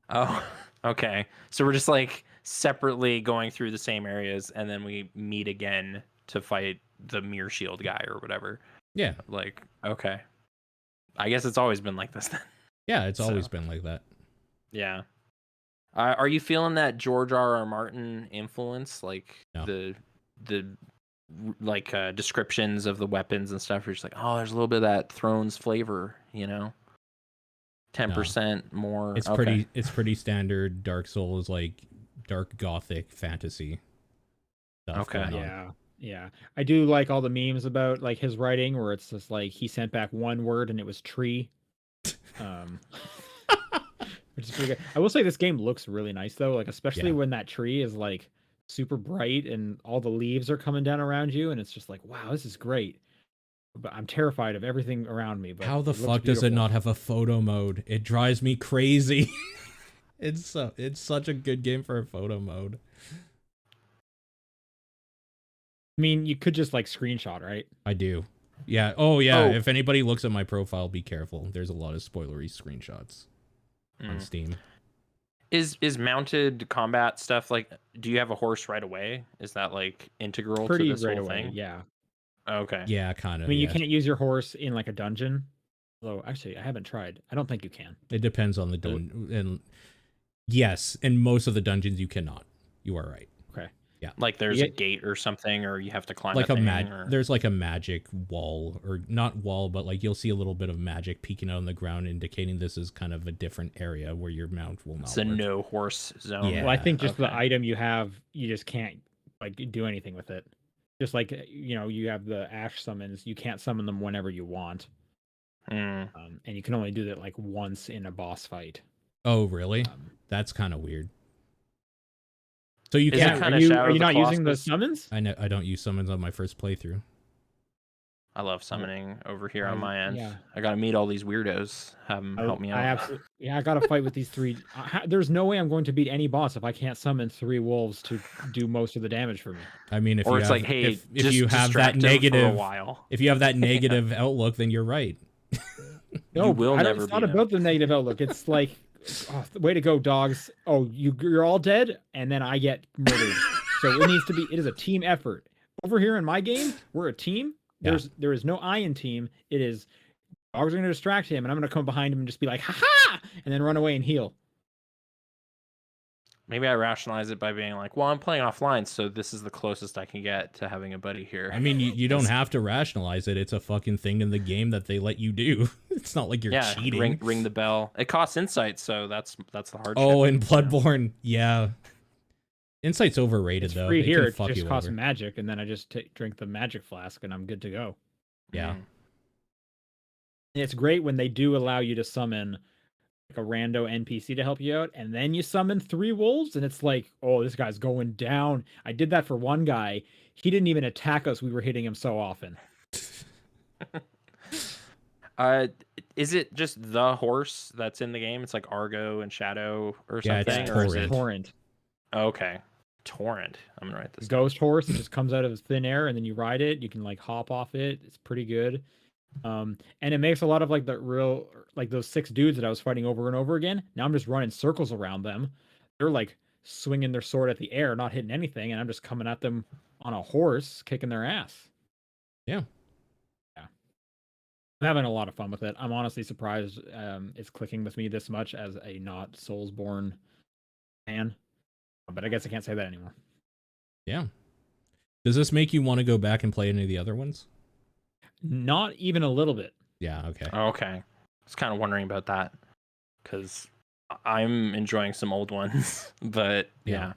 Oh, okay. So we're just like separately going through the same areas, and then we meet again to fight the Mirror Shield guy or whatever. Yeah. Like, okay. I guess it's always been like this then. Yeah, it's always been like that. Yeah. Are you feeling that George R.R. Martin influence? Like No. the like descriptions of the weapons and stuff. You're just like, oh, there's a little bit of that Thrones flavor, you know. 10% more. It's pretty standard Dark Souls, like dark gothic fantasy stuff. Okay. Yeah. I do like all the memes about like his writing where it's just like he sent back one word and it was tree. Which is pretty good. I will say this game looks really nice though, like especially when that tree is like super bright and all the leaves are coming down around you and it's just like, wow, this is great. But I'm terrified of everything around me. But how the fuck does it not have a photo mode? It drives me crazy. It's such a good game for a photo mode. I mean, you could just like screenshot, right? I do. Yeah. Oh yeah. If anybody looks at my profile, be careful. There's a lot of spoilery screenshots on Steam. Is mounted combat stuff like? Do you have a horse right away? Is that like integral to this whole thing? Yeah. Okay. Yeah, kind of. I mean, you can't use your horse in like a dungeon. Although, actually, I haven't tried. I don't think you can. It depends on the dungeon. And yes, in most of the dungeons you cannot. You are right. Okay. Yeah. Like there's a gate or something, or you have to climb like a There's like a magic wall, or not wall, but like you'll see a little bit of magic peeking out on the ground, indicating this is kind of a different area where your mount will not. It's a no horse zone. Yeah. Well, I think just the item you have, you just can't like do anything with it. Just like, you know, you have the ash summons, you can't summon them whenever you want. And you can only do that like once in a boss fight. Oh, really? That's kind of weird. So you can't. Are you not using the summons? I don't use summons on my first playthrough. I love summoning over here on my end. Yeah. I gotta meet all these weirdos. Have them help me out. I gotta fight with these three. There's no way I'm going to beat any boss if I can't summon 3 wolves to do most of the damage for me. I mean, if you have that negative, if you have that negative outlook, then you're right. No, I don't, it's not about the negative outlook. It's like, way to go, dogs. Oh, you're all dead, and then I get murdered. So it is a team effort. Over here in my game, we're a team. There is no I in team. It is dogs are going to distract him, and I'm going to come behind him and just be like, ha ha, and then run away and heal. Maybe I rationalize it by being like, well, I'm playing offline, so this is the closest I can get to having a buddy here. I mean, you don't have to rationalize it. It's a fucking thing in the game that they let you do. It's not like you're cheating. Ring the bell. It costs insight, so that's the hardship. Oh, in Bloodborne, yeah. Insight's overrated, it's though. Free here, it just costs magic, and then I just drink the magic flask, and I'm good to go. Yeah. And it's great when they do allow you to summon like a rando NPC to help you out, and then you summon 3 wolves, and it's like, oh, this guy's going down. I did that for one guy. He didn't even attack us. We were hitting him so often. Is it just the horse that's in the game? It's like Argo and Shadow or something? Yeah, it's Torrent. Okay. Torrent. I'm gonna write this. Ghost horse. It just comes out of thin air, and then you ride it. You can like hop off it. It's pretty good. And it makes a lot of like the real, like those 6 dudes that I was fighting over and over again. Now I'm just running circles around them. They're like swinging their sword at the air, not hitting anything, and I'm just coming at them on a horse, kicking their ass. Yeah. I'm having a lot of fun with it. I'm honestly surprised it's clicking with me this much as a not Soulsborne fan. But I guess I can't say that anymore. Yeah. Does this make you want to go back and play any of the other ones? Not even a little bit. Yeah, okay. Okay. I was kind of wondering about that because I'm enjoying some old ones, but yeah.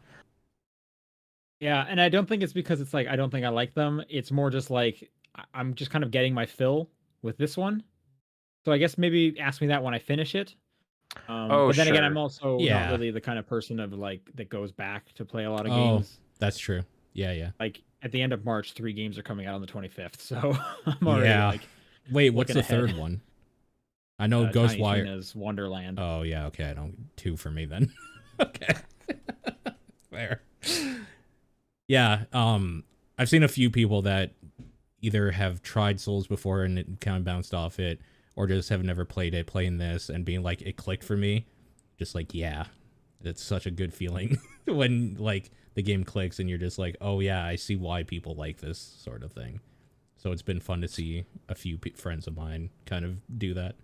Yeah, and I don't think it's because it's like I don't think I like them. It's more just like I'm just kind of getting my fill with this one. So I guess maybe ask me that when I finish it. Oh, But then again, sure. I'm also Yeah. not really the kind of person of like that goes back to play a lot of Oh, games. that's true. Yeah. Like at the end of March, 3 games are coming out on the 25th, so I'm already Yeah. like Wait, what's looking the third ahead. one? I know Tiny Ghostwire. Tina's Wonderland. Oh yeah, okay. I don't 2 for me then. Okay. Fair. Yeah, I've seen a few people that either have tried Souls before and it kind of bounced off it, or just have never played it, playing this and being like, it clicked for me. Just like, yeah, it's such a good feeling when like the game clicks and you're just like, oh yeah, I see why people like this sort of thing. So it's been fun to see a few friends of mine kind of do that.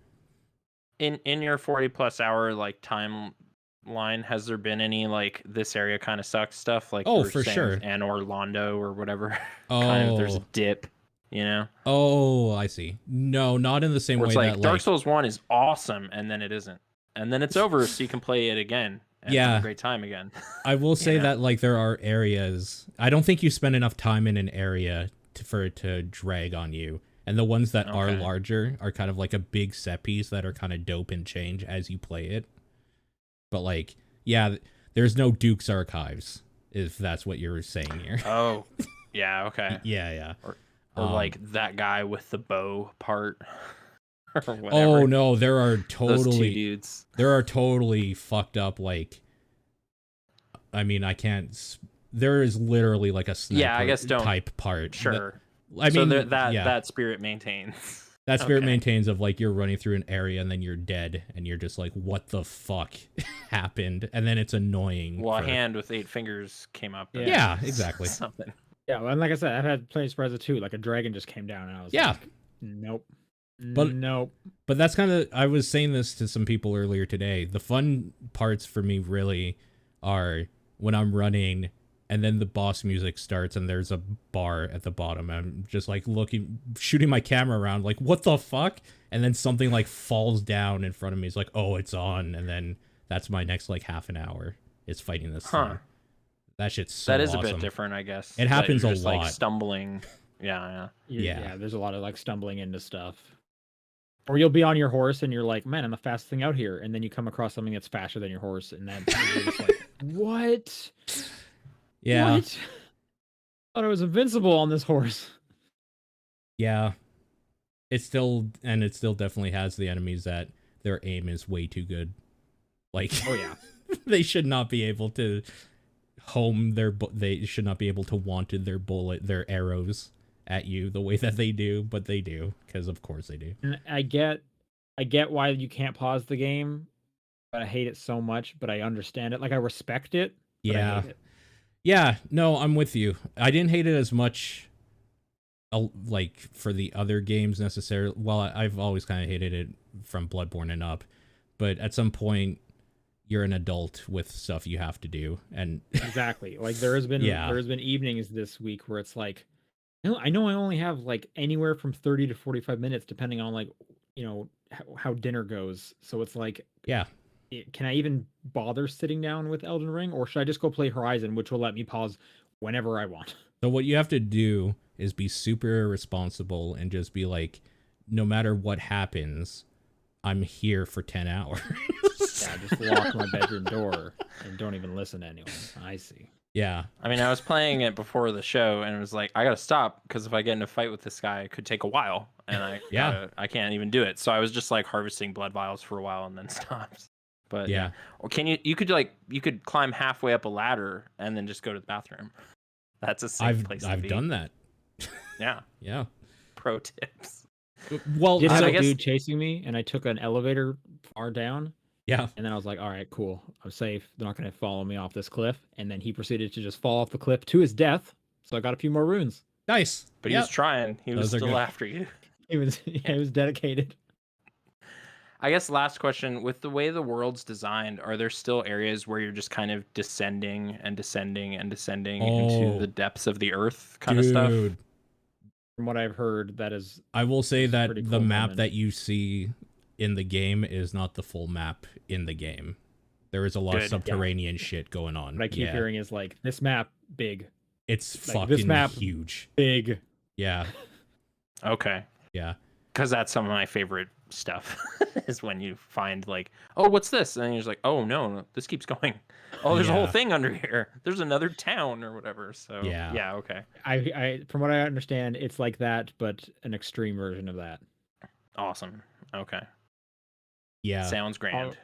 In your 40+ hour like timeline, has there been any like this area kind of sucks stuff like Oh, you were for saying sure. with Anne Orlando or whatever? Kind of there's a Oh. dip, you know? Oh, I see. No, not in the same Where way it's like that Dark like Souls 1 is awesome and then it isn't. And then it's over so you can play it again and have Yeah. a great time again. I will say know? that like there are areas. I don't think you spend enough time in an area for it to drag on you. And the ones that are Okay. larger are kind of like a big set piece that are kind of dope and change as you play it. But like, yeah, there's no Duke's Archives, if that's what you're saying here. Oh, yeah, okay. Yeah. Or like that guy with the bow part or whatever. Oh no, there are Those two totally dudes. fucked up like. I mean, I can't. There is literally like a sniper Yeah, I guess don't. type part. Sure. I mean, so that yeah. that spirit maintains. That spirit Okay. maintains of like you're running through an area and then you're dead and you're just like, what the fuck happened? And then it's annoying. Well, a hand with 8 fingers came up. and Yeah, exactly. Something. Yeah, and like I said, I've had players Spreza too. Like a dragon just came down, and I was like, nope, nope. But that's kind of, I was saying this to some people earlier today. The fun parts for me really are when I'm running and then the boss music starts and there's a bar at the bottom. I'm just like shooting my camera around like, what the fuck? And then something like falls down in front of me. It's like, oh, it's on. And then that's my next like half an hour is fighting this thing. That shit's so That is awesome. a bit different, I guess. It happens you're a just, lot. Like stumbling. Yeah. Yeah, there's a lot of like stumbling into stuff. Or you'll be on your horse and you're like, man, I'm the fastest thing out here. And then you come across something that's faster than your horse. And then you're just like, what? Yeah. What? I thought I was invincible on this horse. Yeah. It still definitely has the enemies that their aim is way too good. Like, oh yeah. They should not be able to they should not be able to wanted their arrows at you the way that they do, but they do, because of course they do. And I get why you can't pause the game, but I hate it so much, but I understand it. Like I respect it, but I hate it. Yeah, no, I'm with you. I didn't hate it as much like for the other games necessarily. Well, I've always kind of hated it from Bloodborne and up, but at some point you're an adult with stuff you have to do, and exactly. Like there has been evenings this week where it's like, I know I only have like anywhere from 30 to 45 minutes depending on like, you know, how dinner goes. So it's like, yeah, can I even bother sitting down with Elden Ring, or should I just go play Horizon, which will let me pause whenever I want? So what you have to do is be super responsible and just be like, no matter what happens, I'm here for 10 hours. Yeah, just lock my bedroom door and don't even listen to anyone. I see. Yeah. I mean, I was playing it before the show and it was like, I gotta stop because if I get in a fight with this guy, it could take a while and I can't even do it. So I was just like harvesting blood vials for a while and then stopped. But yeah. Or you could climb halfway up a ladder and then just go to the bathroom. That's a safe place to be. I've done that. Yeah. Yeah. Pro tips. Well, did have a dude chasing me and I took an elevator far down. Yeah. And then I was like, all right, cool. I'm safe. They're not going to follow me off this cliff. And then he proceeded to just fall off the cliff to his death. So I got a few more runes. Nice. But he was trying. He was still after you. He was dedicated. I guess last question, with the way the world's designed, are there still areas where you're just kind of descending and descending and descending into the depths of the earth kind of stuff? From what I've heard, that is... I will say that the cool map that you see in the game is not the full map in the game. There is a lot of subterranean shit going on. What I keep hearing is like, this map, big. It's like, fucking this map, huge. Big. Yeah. Okay. Yeah. Because that's some of my favorite stuff is when you find like, oh, what's this? And you're just like, oh no, this keeps going. Oh, there's a whole thing under here. There's another town or whatever. So yeah, okay. I from what I understand, it's like that, but an extreme version of that. Awesome. Okay. Yeah. Sounds grand.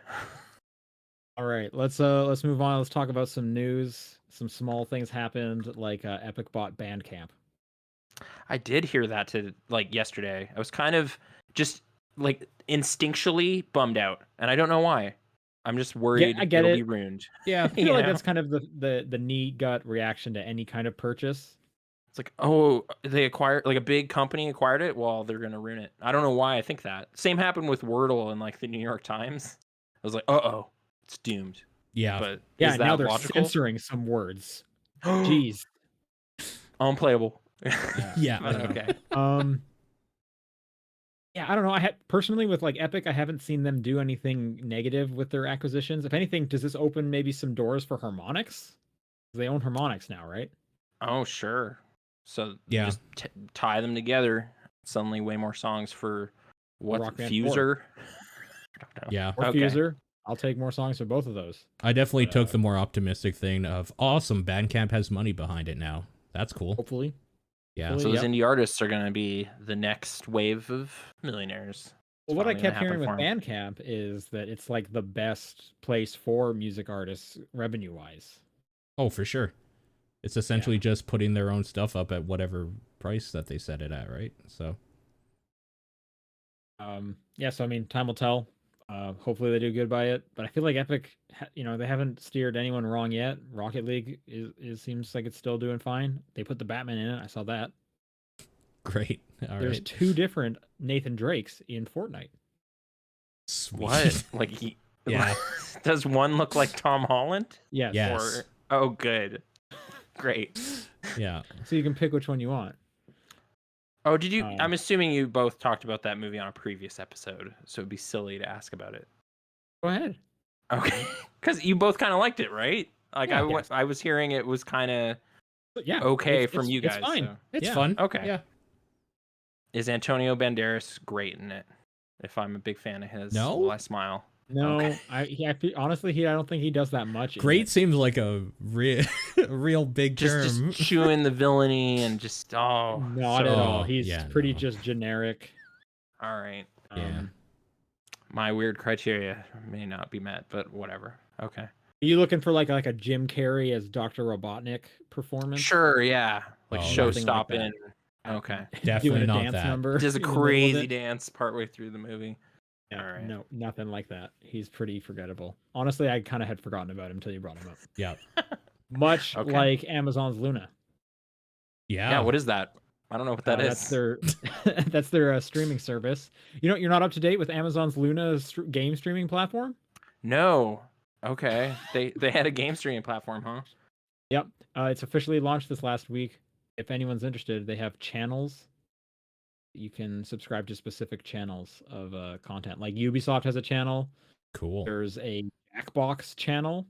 All right, let's move on. Let's talk about some news. Some small things happened, like Epic bought Bandcamp. I did hear that yesterday. I was kind of just like instinctually bummed out, and I don't know why. I'm just worried it'll be ruined. Yeah, I feel like that's kind of the knee gut reaction to any kind of purchase. It's like, oh, they acquired, like a big company acquired it. Well, they're gonna ruin it. I don't know why I think that. Same happened with Wordle in like the New York Times. I was like, oh, it's doomed. Yeah, but yeah, is that now they're logical? Censoring some words. Jeez, unplayable. Yeah. Okay. Yeah, I don't know. I had personally with like Epic, I haven't seen them do anything negative with their acquisitions. If anything, does this open maybe some doors for Harmonix? They own Harmonix now, right? Oh, sure. So just tie them together. Suddenly, way more songs for what? Fuser? Yeah. Or Fuser. I'll take more songs for both of those. I definitely took the more optimistic thing of awesome. Bandcamp has money behind it now. That's cool. Hopefully. Yeah. So those indie artists are going to be the next wave of millionaires. Well, what I kept hearing with Bandcamp is that it's like the best place for music artists revenue wise. Oh, for sure. It's essentially just putting their own stuff up at whatever price that they set it at, right? So. So I mean, time will tell. Hopefully they do good by it, but I feel like Epic, they haven't steered anyone wrong yet. Rocket League seems like it's still doing fine. They put the Batman in it. I saw that. Great. There's two different Nathan Drakes in Fortnite. Sweet. What? Like does one look like Tom Holland? Yes. Yes. Oh, good. Great. Yeah. So you can pick which one you want. Oh, did you? I'm assuming you both talked about that movie on a previous episode, so it'd be silly to ask about it. Go ahead. Okay, because you both kind of liked it, right? Like I was hearing it was kind of okay from you guys. It's fine. So. It's fun. Okay. Yeah. Is Antonio Banderas great in it? If I'm a big fan of his, will I smile? No, okay. I don't think he does that much. Great seems like a real big term. Just chewing the villainy and just not at all. He's pretty just generic. All right. Yeah. My weird criteria may not be met, but whatever. Okay. Are you looking for like a Jim Carrey as Dr. Robotnik performance? Sure. Yeah. Like show stopping. Like okay. Definitely not dance that. Number just a crazy dance partway through the movie. Yeah, all right. No, nothing like that. He's pretty forgettable. Honestly, I kind of had forgotten about him until you brought him up. Yeah. Much like Amazon's Luna. Yeah. Yeah, what is that? I don't know what that is. That's their streaming service. You're not up to date with Amazon's Luna game streaming platform? No. Okay. They had a game streaming platform, huh? Yep. It's officially launched this last week. If anyone's interested, they have channels. You can subscribe to specific channels of content. Like Ubisoft has a channel. Cool. There's a Jackbox channel.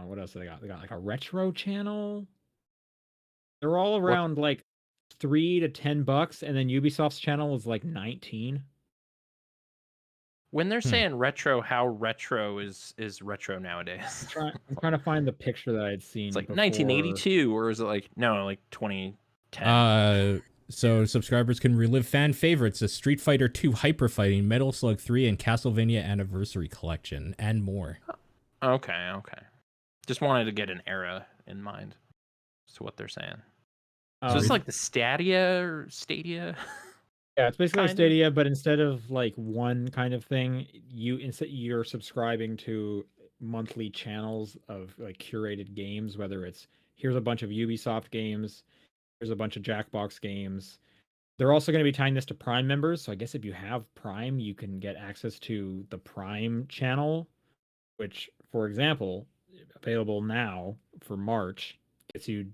What else do they got? They got like a retro channel. They're all around like $3 to $10, and then Ubisoft's channel was like 19. When they're saying retro, how retro is retro nowadays? I'm trying to find the picture that I had seen. It's like before. 1982, or is it like 2010? So subscribers can relive fan favorites as Street Fighter II Hyper Fighting, Metal Slug 3, and Castlevania Anniversary Collection, and more. Okay. Just wanted to get an era in mind as to what they're saying. So it's like the Stadia. Yeah, it's basically Stadia, but instead of like one kind of thing, you're subscribing to monthly channels of like curated games, whether it's here's a bunch of Ubisoft games, there's a bunch of Jackbox games. They're also going to be tying this to Prime members. So I guess if you have Prime, you can get access to the Prime channel, which, for example, available now for March, gets you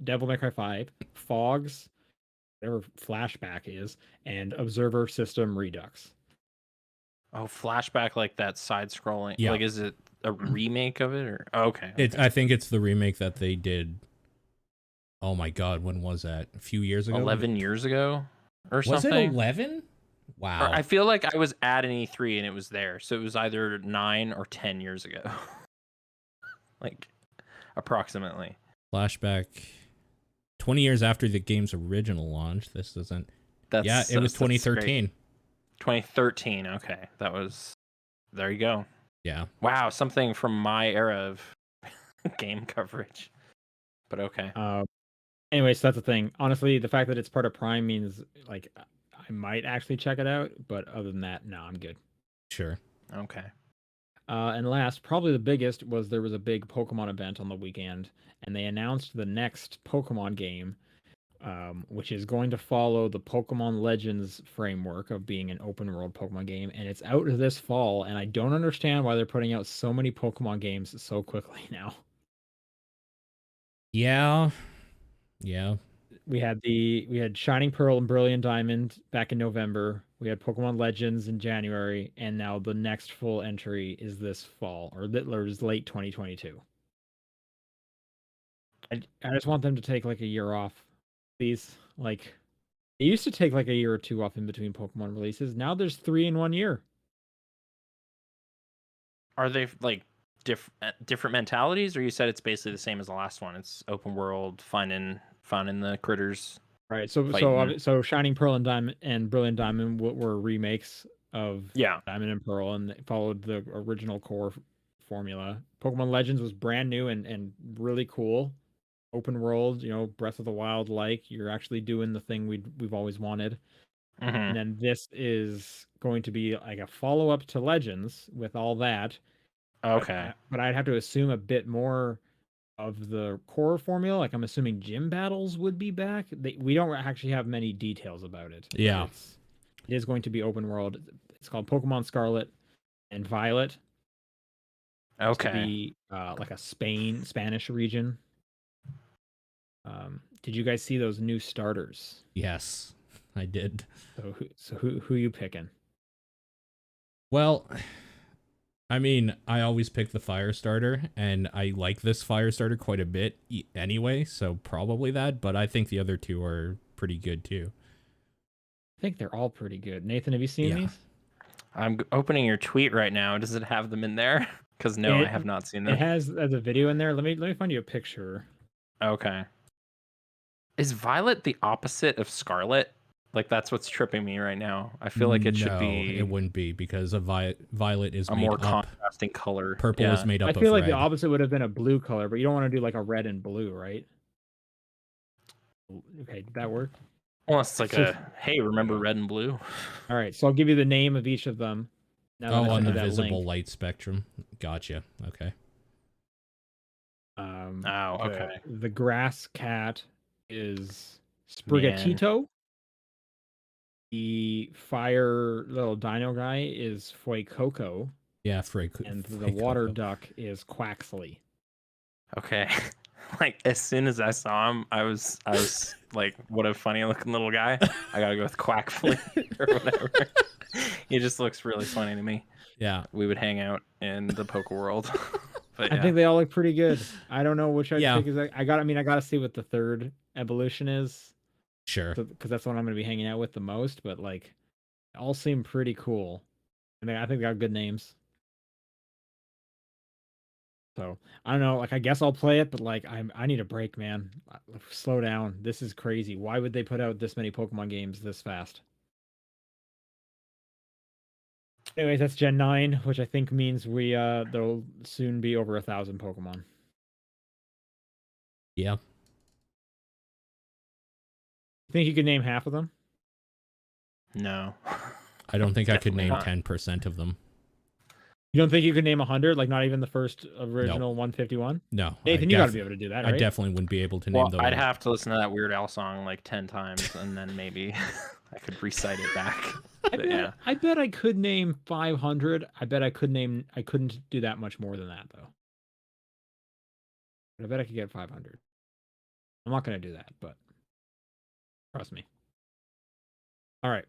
Devil May Cry 5, Fogs, whatever Flashback is, and Observer System Redux. Oh, Flashback, like that side-scrolling. Yeah. Like, is it a remake of it, or okay? I think it's the remake that they did. Oh my God, when was that? A few years ago? 11 years ago or something? Was it 11? Wow. I feel like I was at an E3 and it was there, so it was either 9 or 10 years ago, like approximately. Flashback. 20 years after the game's original launch. This doesn't. That's Yeah, it was that's 2013. great. 2013. Okay, that was. There you go. Yeah. Wow, something from my era of game coverage. But okay. Anyway, so that's the thing. Honestly, the fact that it's part of Prime means like I might actually check it out, but other than that, no, I'm good. Sure. Okay. And last, probably the biggest, was there was a big Pokemon event on the weekend, and they announced the next Pokemon game, which is going to follow the Pokemon Legends framework of being an open world Pokemon game, and it's out this fall, and I don't understand why they're putting out so many Pokemon games so quickly now. Yeah. Yeah. We had Shining Pearl and Brilliant Diamond back in November. We had Pokemon Legends in January, and now the next full entry is this fall, or is late 2022. I just want them to take like a year off, please. Like, it used to take like a year or two off in between Pokemon releases. Now there's 3 in 1 year. Are they like different mentalities, or you said it's basically the same as the last one? It's open world, finding the critters. Right. So Fighting. so Shining Pearl and Diamond and Brilliant Diamond were remakes of Yeah. Diamond and Pearl, and they followed the original core formula. Pokemon Legends was brand new and really cool. Open world, Breath of the Wild like. You're actually doing the thing we've always wanted. And then this is going to be like a follow-up to Legends with all that. Okay. But I'd have to assume a bit more of the core formula. Like, I'm assuming gym battles would be back. We don't actually have many details about it. Yeah. It is going to be open world. It's called Pokemon Scarlet and Violet. Okay. To be like a Spanish region. Did you guys see those new starters? Yes, I did. So who you picking? Well, I mean, I always pick the fire starter, and I like this fire starter quite a bit anyway, so probably that, but I think the other two are pretty good too. I think they're all pretty good. Nathan, have you seen these? I'm opening your tweet right now. Does it have them in there? Because no, I have not seen them. It has a video in there. Let me find you a picture. Okay. Is Violet the opposite of Scarlet? Like, that's what's tripping me right now. I feel like it should be. It wouldn't be, because a Violet is a made more up. contrasting color. Purple is made up of red. I feel like the opposite would have been a blue color, but you don't want to do like a red and blue, right? Okay, did that work? Well, it's like hey, remember red and blue? All right, so I'll give you the name of each of them. On the visible light spectrum. Gotcha. Okay. Okay. The grass cat is Sprigatito. The fire little dino guy is Fuecoco. Yeah, and the water duck is Quaxley. Okay. Like, as soon as I saw him, I was like, what a funny looking little guy. I gotta go with Quaxley or whatever. He just looks really funny to me. Yeah. We would hang out in the Poke World. But I think they all look pretty good. I don't know which I think is. I gotta see what the third evolution is. Sure. Because that's what I'm gonna be hanging out with the most. But like, they all seem pretty cool. I mean, I think they got good names. So I don't know. Like, I guess I'll play it, but like, I need a break, man. Slow down. This is crazy. Why would they put out this many Pokemon games this fast? Anyways, that's Gen 9, which I think means there'll soon be over 1,000 Pokemon. Yeah. Think you could name half of them? No. I don't think I could name 10% of them. You don't think you could name 100? Like, not even the first original 151? No. Nathan, you gotta be able to do that, right? I definitely wouldn't be able to name those. I'd have to listen to that Weird Al song like 10 times, and then maybe I could recite it back. I bet I could name 500. I bet I couldn't do that much more than that, though. But I bet I could get 500. I'm not going to do that, but trust me. All right.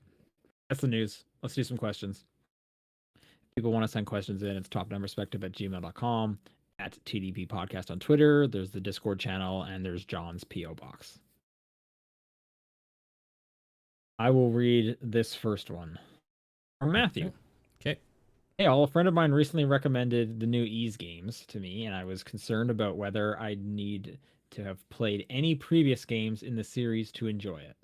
That's the news. Let's do some questions. People want to send questions in. It's topdownperspective@gmail.com, at TDP Podcast on Twitter. There's the Discord channel, and there's John's P.O. Box. I will read this first one. From Matthew. Okay. Hey, a friend of mine recently recommended the new Ease games to me, and I was concerned about whether I'd need to have played any previous games in the series to enjoy it.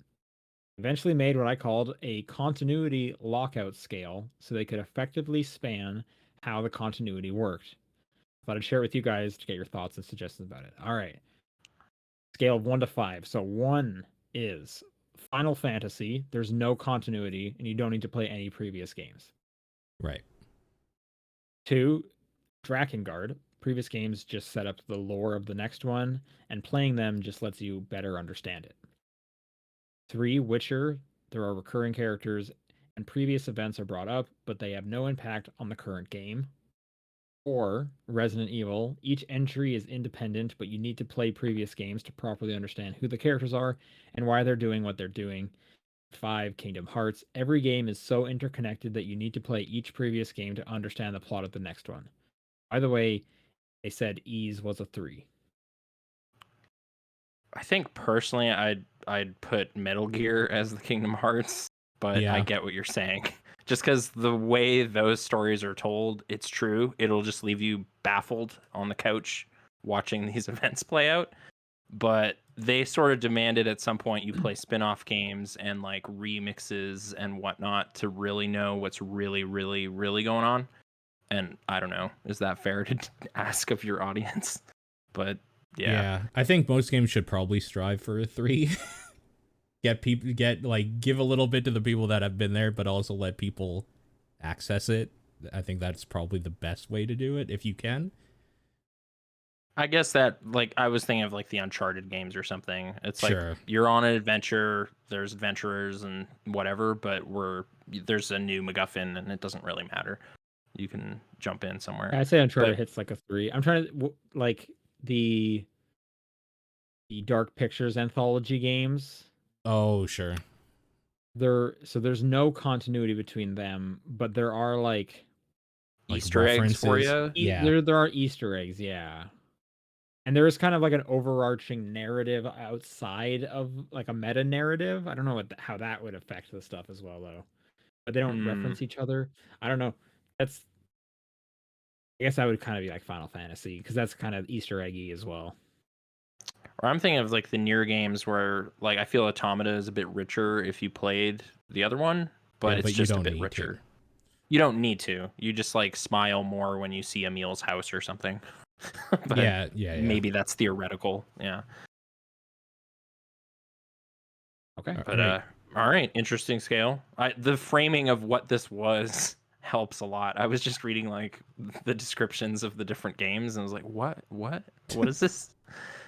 Eventually made what I called a continuity lockout scale so they could effectively span how the continuity worked. Thought I'd share it with you guys to get your thoughts and suggestions about it. All right. Scale of 1 to 5. So 1 is Final Fantasy. There's no continuity, and you don't need to play any previous games. Right. 2, Drakengard. Previous games just set up the lore of the next one, and playing them just lets you better understand it. 3, Witcher. There are recurring characters, and previous events are brought up, but they have no impact on the current game. 4, Resident Evil. Each entry is independent, but you need to play previous games to properly understand who the characters are and why they're doing what they're doing. 5, Kingdom Hearts. Every game is so interconnected that you need to play each previous game to understand the plot of the next one. By the way, they said Ease was a 3. I think personally, I'd put Metal Gear as the Kingdom Hearts, but Yeah. I get what you're saying. Just because the way those stories are told, it's true. It'll just leave you baffled on the couch watching these events play out. But they sort of demanded at some point you play spin-off games and like remixes and whatnot to really know what's really, really, really going on. And I don't know, is that fair to ask of your audience? But yeah. I think most games should probably strive for a 3. Give a little bit to the people that have been there, but also let people access it. I think that's probably the best way to do it if you can. I guess that, like, I was thinking of like the Uncharted games or something. It's like Sure. you're on an adventure, there's adventurers and whatever, but there's a new MacGuffin and it doesn't really matter. You can jump in somewhere. I'd say Uncharted hits like a 3. I'm trying to like the Dark Pictures anthology games. Oh, sure. There's no continuity between them, but there are like Easter eggs for you. Yeah. There are Easter eggs, yeah. And there is kind of like an overarching narrative outside of like a meta narrative. I don't know how that would affect the stuff as well though. But they don't reference each other. I don't know. I guess that would kind of be like Final Fantasy because that's kind of Easter eggy as well. Or I'm thinking of like the near games where like I feel Automata is a bit richer if you played the other one, but it's just a bit richer. You don't need to. You just like smile more when you see Emil's house or something. But yeah. Maybe that's theoretical. Yeah. Okay. But all right, interesting scale. The framing of what this was helps a lot. I was just reading like the descriptions of the different games and I was like, what is this?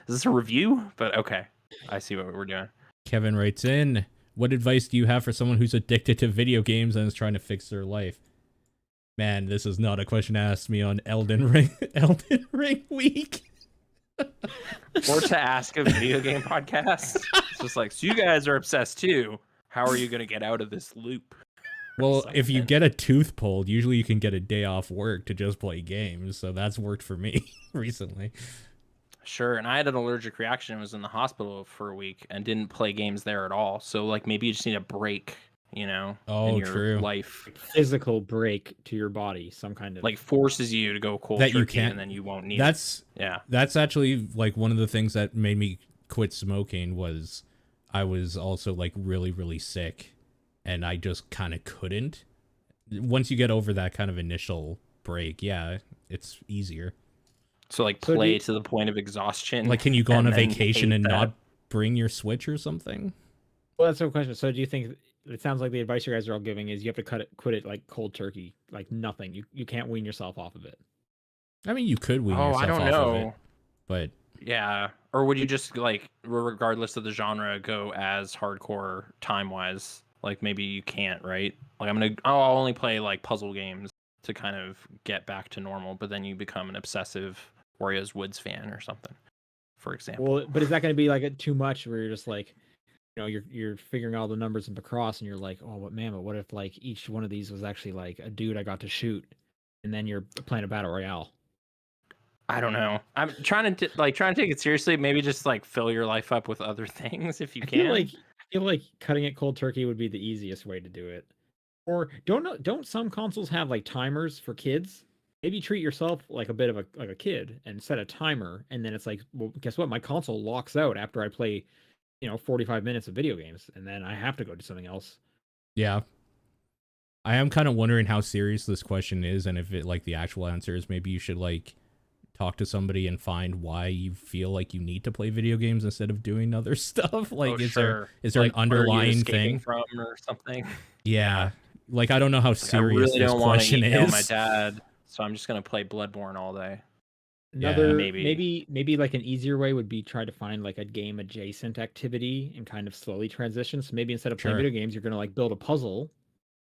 Is this a review? But okay, I see what we're doing. Kevin writes in, what advice do you have for someone who's addicted to video games and is trying to fix their life? Man, this is not a question asked me on Elden Ring week. Or to ask a video game podcast. It's just like, so you guys are obsessed too. How are you going to get out of this loop? Well, if you get a tooth pulled, usually you can get a day off work to just play games. So that's worked for me recently. Sure, and I had an allergic reaction and was in the hospital for a week and didn't play games there at all. So like maybe you just need a break, in your life. Physical break to your body, some kind of like forces you to go cold that turkey you can't, and then you won't need that's it. That's actually like one of the things that made me quit smoking was I was also like really, really sick and I just kind of couldn't. Once you get over that kind of initial break, it's easier. So like play to the point of exhaustion. Like, can you go on a vacation and not bring your Switch or something? Well, that's a question. So do you think it sounds like the advice you guys are all giving is you have to quit it like cold turkey, like nothing. You can't wean yourself off of it. I mean, you could wean yourself off of it, but yeah. Or would you just like, regardless of the genre, go as hardcore time wise? Like maybe you can't, right? Like I'll only play like puzzle games to kind of get back to normal, but then you become an obsessive Wario's Woods fan or something, for example. Well, but is that going to be like too much where you're just like, you're figuring all the numbers in Picross and you're like, oh, but what if like each one of these was actually like a dude I got to shoot, and then you're playing a battle royale? I don't know. I'm trying to take it seriously. Maybe just like fill your life up with other things if you can. I feel like cutting it cold turkey would be the easiest way to do it. Or don't some consoles have like timers for kids? Maybe treat yourself like a bit of a kid and set a timer, and then it's like, well, guess what? My console locks out after I play, 45 minutes of video games, and then I have to go do something else. Yeah. I am kind of wondering how serious this question is, and if it like the actual answer is maybe you should like talk to somebody and find why you feel like you need to play video games instead of doing other stuff. Like, is there like, an underlying thing from or something? Yeah. Like, I don't know how Like, serious I really this don't want to question email is. my dad, so I'm just gonna play Bloodborne all day. Another maybe. maybe like an easier way would be try to find like a game adjacent activity and kind of slowly transition. So maybe instead of playing Sure. video games, you're gonna like build a puzzle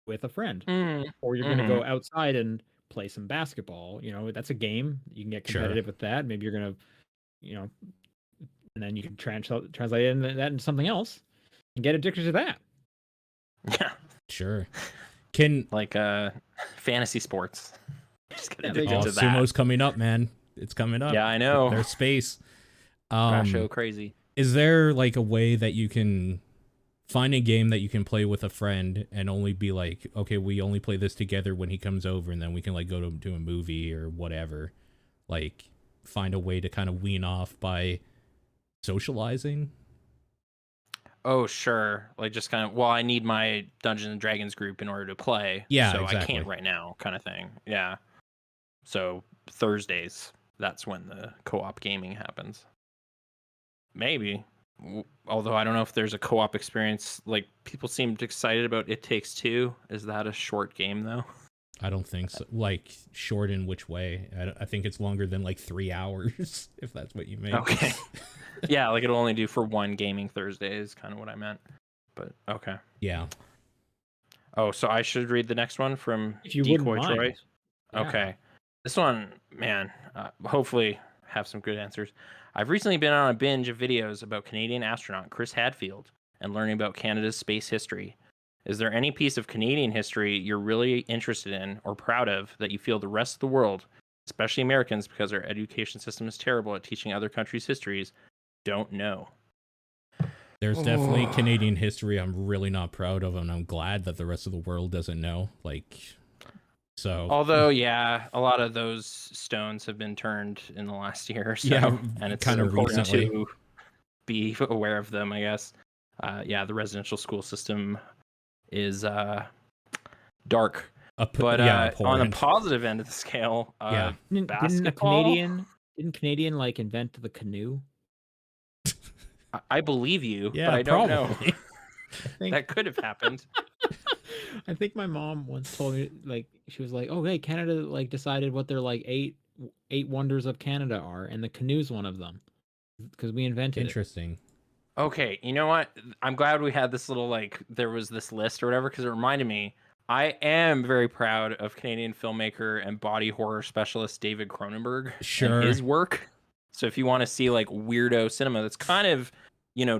with a friend, Mm, or you're gonna go outside and play some basketball. That's a game. You can get Sure. competitive with that. Maybe you're gonna, and then you can translate that into something else and get addicted to that. Yeah, Sure. Can like fantasy sports. Just get there you addicted go. to that. Sumo's coming up, man. It's coming up. Yeah, I know. There's space. Basho crazy. Is there like a way that you can find a game that you can play with a friend and only be like, okay, we only play this together when he comes over, and then we can like go to a movie or whatever. Like, find a way to kind of wean off by socializing. Oh, sure. Like, just kind of, well, I need my Dungeons and Dragons group in order to play. Yeah, so exactly. I can't right now, kind of thing. Yeah. So Thursdays, that's when the co-op gaming happens. Maybe. Although I don't know if there's a co-op experience. Like, people seemed excited about It Takes Two. Is that a short game, though? I don't think so. Like, short in which way? I think it's longer than like 3 hours, if that's what you mean. Okay. Yeah, like it'll only do for one gaming Thursday is kind of what I meant. But okay. Yeah. Oh, so I should read the next one from If you wouldn't Decoy mind. Troy. Yeah. Okay. This one, man, hopefully have some good answers. I've recently been on a binge of videos about Canadian astronaut Chris Hadfield and learning about Canada's space history. Is there any piece of Canadian history you're really interested in or proud of that you feel the rest of the world, especially Americans, because our education system is terrible at teaching other countries' histories, don't know? There's definitely Canadian history I'm really not proud of, and I'm glad that the rest of the world doesn't know. Like, so. Although, yeah, a lot of those stones have been turned in the last year or so, Yeah, and it's kind of important recently. to be aware of them, I guess. Yeah, the residential school system is dark. But on the abhorrent. positive end of the scale, Yeah. basketball. Didn't Canadian like invent the canoe? I believe you, Yeah, but I don't probably. think- know. That could have happened. I think my mom once told me, like, she was like, "Oh, hey, Canada like decided what their like eight wonders of Canada are, and the canoe's one of them because we invented it." Interesting. Okay, you know what? I'm glad we had this little, like, there was this list or whatever, because it reminded me, I am very proud of Canadian filmmaker and body horror specialist David Cronenberg Sure. and his work. So if you want to see like weirdo cinema that's kind of,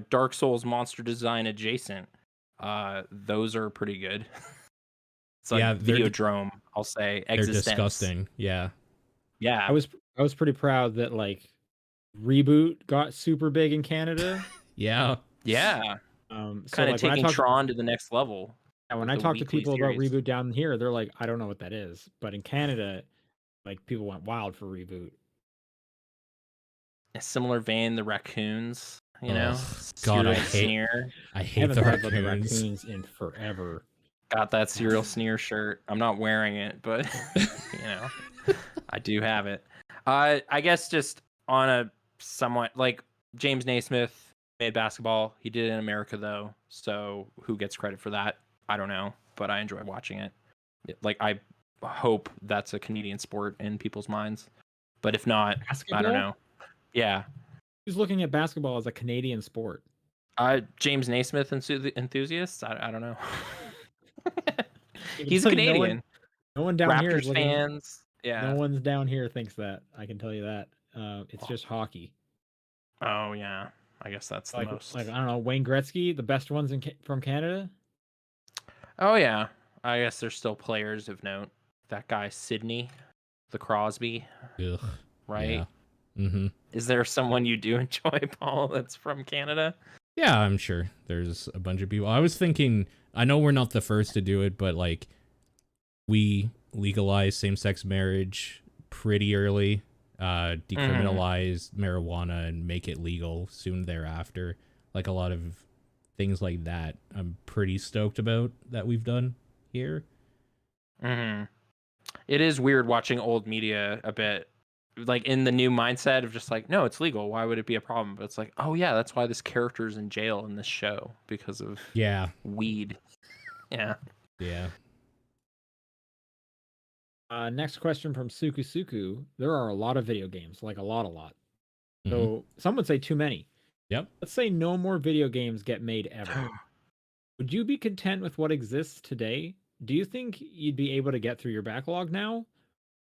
Dark Souls monster design adjacent, those are pretty good. It's like Videodrome, I'll say. Existence. They're disgusting. Yeah. Yeah. I was pretty proud that like Reboot got super big in Canada. Yeah. Yeah. So Kind of like, when I taking talk- Tron to the next level. And when with I the talk to weekly people about series. Reboot down here, they're like, I don't know what that is. But in Canada, like, people went wild for Reboot. A similar vein, the raccoons, Ugh, God, I serial hate sneer. I I hate haven't the thought about the raccoons. raccoons in forever. Got that serial sneer shirt. I'm not wearing it, but I do have it. I guess just on a somewhat, like, James Naismith made basketball. He did it in America though, so who gets credit for that? I don't know, but I enjoy watching it. Like, I hope that's a Canadian sport in people's minds, but if not, Basketball? I don't know. Yeah. Who's looking at basketball as a Canadian sport? James Naismith enthusiast? I don't know. can He's tell you Canadian. No one down here is Raptors looking. fans. Yeah. No one's down here thinks that. I can tell you that. It's just hockey. Oh yeah. I guess that's the most. Like, I don't know, Wayne Gretzky, the best ones from Canada. Oh yeah. I guess there's still players of note. That guy Sidney, the Crosby, Ugh. right? Yeah. Mm-hmm. Is there someone you do enjoy, Paul, that's from Canada? Yeah, I'm sure there's a bunch of people. I was thinking, I know we're not the first to do it, but like we legalize same-sex marriage pretty early, decriminalize marijuana and make it legal soon thereafter. Like a lot of things like that, I'm pretty stoked about that we've done here. It is weird watching old media a bit, like in the new mindset of just like, no, it's legal. Why would it be a problem? But it's like, oh yeah, that's why this character's in jail in this show because of weed. Yeah. Yeah. Next question from Suku Suku. There are a lot of video games, like a lot. Mm-hmm. So some would say too many. Yep. Let's say no more video games get made ever. Would you be content with what exists today? Do you think you'd be able to get through your backlog now?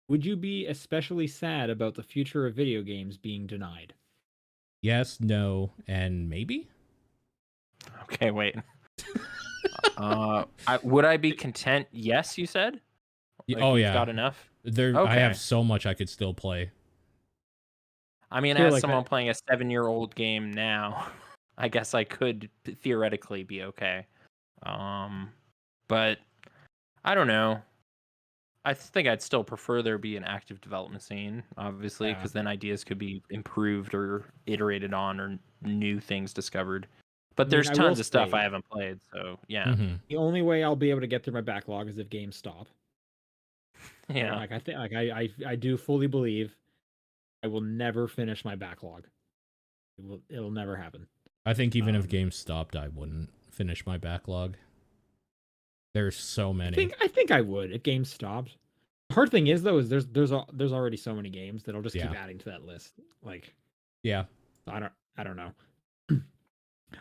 Would you be especially sad about the future of video games being denied? Yes, no, and maybe? Okay, wait. Would I be content? Yes, you said? Like, oh, yeah. Got enough? I have so much I could still play. I mean, as someone playing a 7-year-old game now, I guess I could theoretically be okay. But I don't know. I think I'd still prefer there be an active development scene, obviously, because then ideas could be improved or iterated on or new things discovered. But there's tons of stuff I haven't played, so yeah. Mm-hmm. The only way I'll be able to get through my backlog is if games stop. Yeah. Like I think, like I do fully believe I will never finish my backlog. It'll never happen. I think even if games stopped, I wouldn't finish my backlog. There's so many. I think I would if games stopped. The hard thing is though, is there's already so many games that I'll just keep adding to that list. Like, yeah, I don't know.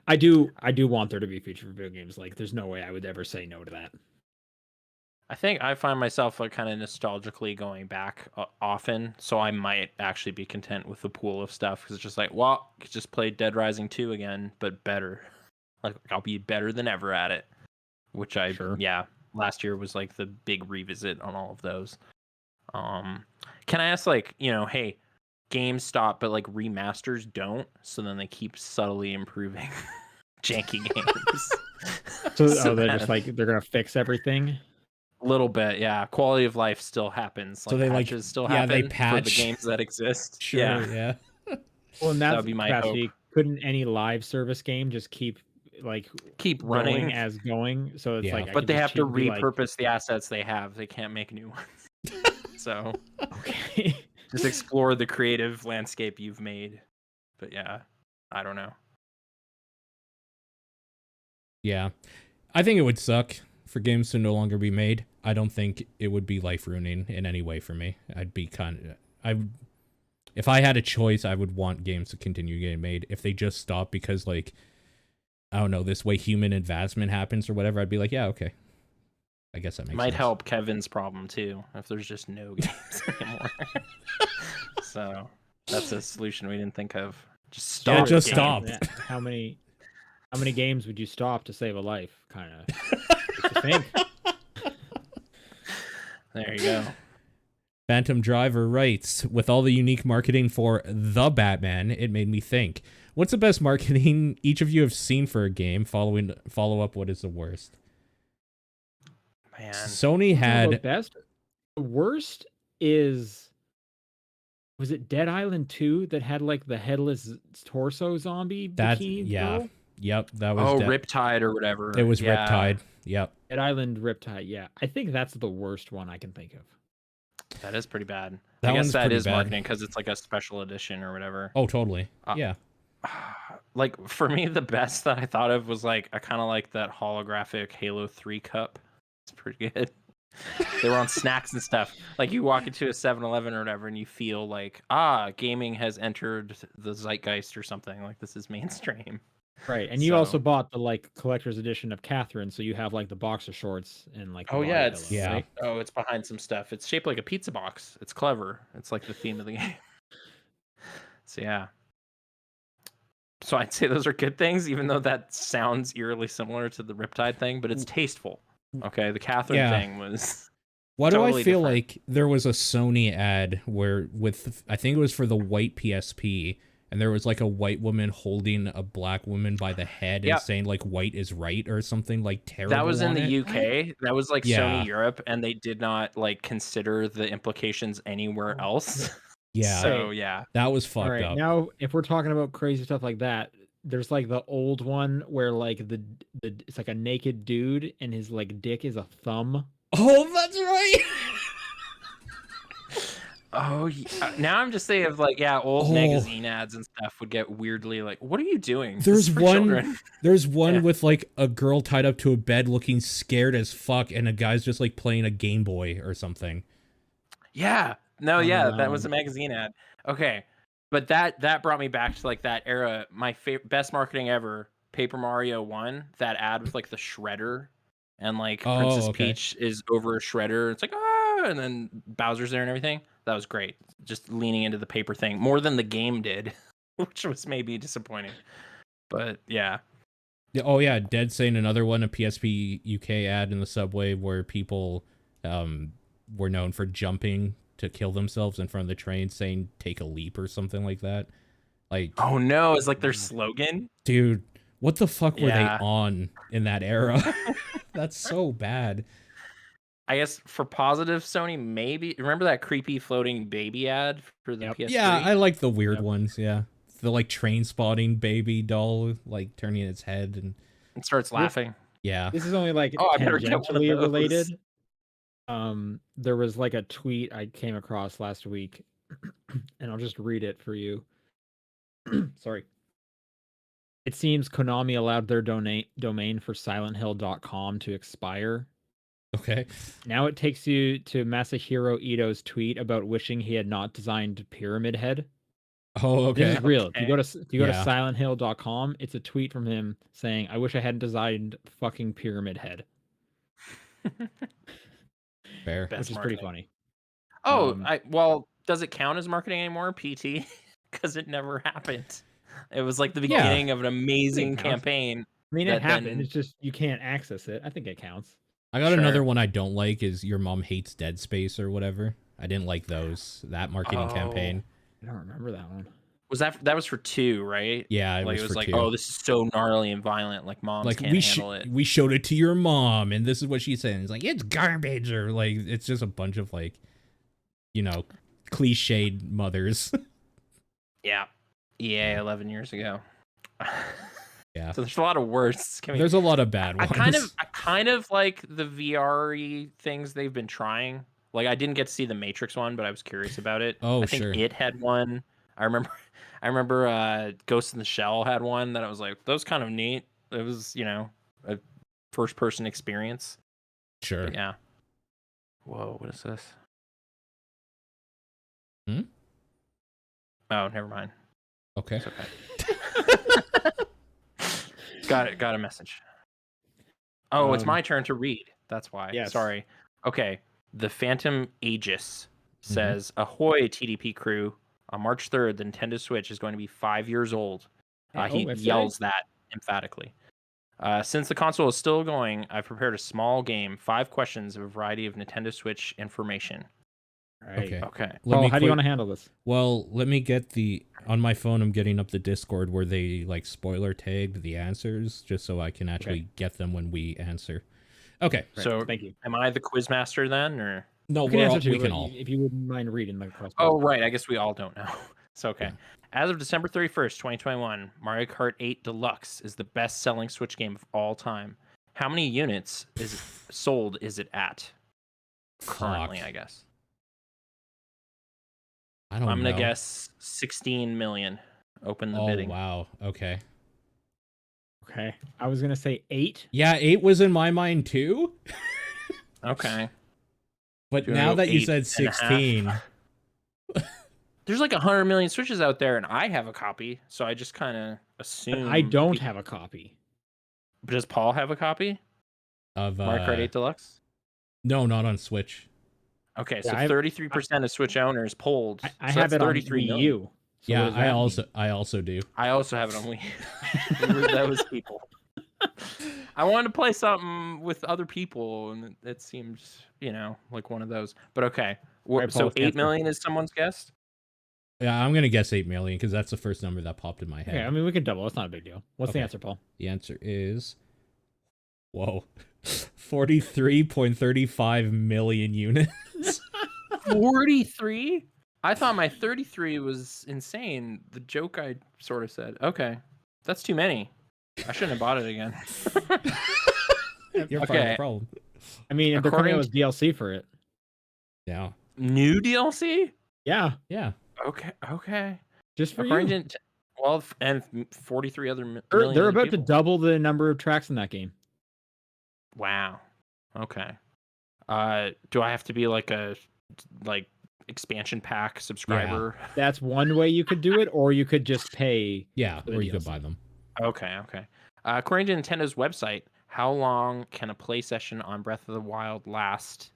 I do want there to be a future for video games. Like, there's no way I would ever say no to that. I think I find myself like kind of nostalgically going back often, so I might actually be content with the pool of stuff because it's just like, well, I could just play Dead Rising 2 again, but better. Like, I'll be better than ever at it. Which last year was like the big revisit on all of those. Can I ask, like, hey, games stop, but like remasters don't, so then they keep subtly improving janky games. So they're just like they're gonna fix everything. A little bit, yeah. Quality of life still happens. Like, so they patches still happen they patch for the games that exist. Sure, yeah. Well, and that would be my hope. Couldn't any live service game just keep running as going? So it's like, but they have to repurpose the assets they have. They can't make new ones. So okay, just explore the creative landscape you've made. But yeah, I don't know. Yeah, I think it would suck for games to no longer be made. I don't think it would be life ruining in any way for me. I'd be if I had a choice, I would want games to continue getting made. If they just stop because, like, I don't know, this way human advancement happens or whatever, I'd be like, yeah, okay. I guess that makes sense. Might help Kevin's problem too, if there's just no games anymore. So that's a solution we didn't think of. Just stop. Yeah, just stop. Yeah. How many games would you stop to save a life? Kind of. Think. There you go. Phantom Driver writes, with all the unique marketing for The Batman, it made me think. What's the best marketing each of you have seen for a game? Follow up, what is the worst? Man. Sony had... The best? The worst is... Was it Dead Island 2 that had, like, the headless torso zombie bikini girl? Yep, that was... Riptide or whatever. It was Riptide, yep. Dead Island Riptide, yeah. I think that's the worst one I can think of. That is pretty bad. I guess that is marketing because it's like a special edition or whatever. Oh, totally. Yeah. Like, for me, the best that I thought of was like, I kind of like that holographic Halo 3 cup. It's pretty good. They were on snacks and stuff. Like, you walk into a 7-Eleven or whatever and you feel like, gaming has entered the zeitgeist or something. Like, this is mainstream. Right, and you also bought the like collector's edition of Catherine, so you have like the boxer shorts and like. It's right? Oh, it's behind some stuff. It's shaped like a pizza box. It's clever. It's like the theme of the game. So yeah. So I'd say those are good things, even though that sounds eerily similar to the Riptide thing, but it's tasteful. Okay, the Catherine thing was. Why do I feel like there was a Sony ad where I think it was for the white PSP, and there was like a white woman holding a black woman by the head and Yeah, saying like white is right or something like terrible that was in on the it. UK. That was like Yeah. Sony Europe, and they did not like consider the implications anywhere else. Yeah. So yeah. That was All fucked right, up. now if we're talking about crazy stuff like that, there's like the old one where like the it's like a naked dude and his like dick is a thumb. Oh, that's right. Oh, now I'm just thinking of like, yeah, old Oh. magazine ads and stuff would get weirdly like, what are you doing? This There's is for one children. there's one Yeah. with like a girl tied up to a bed looking scared as fuck and a guy's just like playing a Game Boy or something. Yeah. No, Don't know yeah, that that was a one. magazine ad. Okay. But that brought me back to like that era. My best marketing ever, Paper Mario 1, that ad with like the shredder and like Princess Okay. Peach is over a shredder. It's like, ah, and then Bowser's there and everything. That was great. Just leaning into the paper thing more than the game did, which was maybe disappointing. But yeah. Oh yeah, Dead saying another one, a PSP UK ad in the subway where people were known for jumping to kill themselves in front of the train, saying "take a leap" or something like that. Like, oh no, it's like their slogan. Dude, what the fuck were they Yeah. on in that era? That's so bad. I guess for positive Sony, maybe remember that creepy floating baby ad for the PS3? Yeah, I like the weird ones. Yeah, the like train spotting baby doll, like turning its head and It starts laughing. yeah. This is only like Oh, I better get one of tangentially those. related. There was like a tweet I came across last week, and I'll just read it for you. Sorry. It seems Konami allowed their domain for SilentHill.com to expire. Okay. Now it takes you to Masahiro Ito's tweet about wishing he had not designed Pyramid Head. Oh, okay. This is real. If you go to Yeah. SilentHill.com, it's a tweet from him saying, "I wish I hadn't designed fucking Pyramid Head," Fair. Best which is pretty funny. Oh, well, does it count as marketing anymore, PT? Because it never happened. It was like the Yeah. beginning of an amazing counts. campaign. I mean, it that happened. then- It's just you can't access it. I think it counts. I got Sure. another one I don't like is Your Mom Hates Dead Space or whatever. I didn't like that marketing campaign. I don't remember that one. Was that was for 2, right? Yeah, Like was it was for like, 2. oh, this is so gnarly and violent. Like moms Like can't handle it. we showed it to your mom and this is what she said. It's like it's garbage or like it's just a bunch of like, you know, cliched mothers. Yeah. EA 11 years ago. Yeah. So there's a lot of worse. There's a lot of bad ones. I kind of like the VR things they've been trying. Like I didn't get to see the Matrix one, but I was curious about it. Oh, I think sure. It had one. I remember Ghost in the Shell had one that I was like, that was kind of neat. It was, you know, a first person experience. Sure. But yeah. Whoa, what is this? Oh, never mind. Okay. It's okay. Got a message. Oh, it's my turn to read. That's why. Yes. Sorry. Okay. The Phantom Aegis says, "Ahoy, TDP crew! On March 3rd, the Nintendo Switch is going to be 5 years old." He yells that emphatically. Since the console is still going, I've prepared a small game, 5 questions of a variety of Nintendo Switch information. Right. Okay. Paul, how do you want to handle this? Well, let me get on my phone. I'm getting up the Discord where they like spoiler tagged the answers just so I can actually get them when we answer. Okay. Right, So thank you. Am I the quiz master then, or? No, You can answer we too, can but all. if you wouldn't mind reading the question. Oh, right. I guess we all don't know. So, okay. Yeah. As of December 31st, 2021, Mario Kart 8 Deluxe is the best-selling Switch game of all time. How many units is it at? Currently, Fuck. I guess. I don't know. I'm going to guess 16 million. Open the bidding. Oh, wow. Okay. Okay. I was gonna say 8. Yeah, 8 was in my mind too. Okay. But Do you wanna now go that you 8 said and a half? 16, There's like 100 million Switches out there, and I have a copy, so I just kind of assume. I don't have a copy. But does Paul have a copy? of Mario Kart 8 Deluxe? no, not on Switch. Okay, Yeah, so I have- 33% of Switch owners polled. I so have that's it on 33 Wii million. U. So Yeah, what does that mean? I also do. I also have it on Wii. We were those people. I wanted to play something with other people, and it seems, like one of those. But okay, Right, so Paul, 8 answer. million is someone's guess. Yeah, I'm gonna guess 8 million because that's the first number that popped in my head. Okay, I mean we can double. It's not a big deal. What's the Okay. answer, Paul? The answer is, whoa, 43.35 million units. 43? I thought my 33 was insane. The joke I sort of said. Okay. That's too many. I shouldn't have bought it again. You're part of the Okay. problem. I mean, if they're coming out with DLC for it. Yeah. New DLC? Yeah, Yeah. Okay. just for According you. to, well, and 43 other million They're other about to people. double the number of tracks in that game. Wow. Okay. Do I have to be like a expansion pack subscriber? That's one way you could do it, or you could just pay. Yeah. for the Or you could DLC. buy them. Okay. According to Nintendo's website, how long can a play session on Breath of the Wild last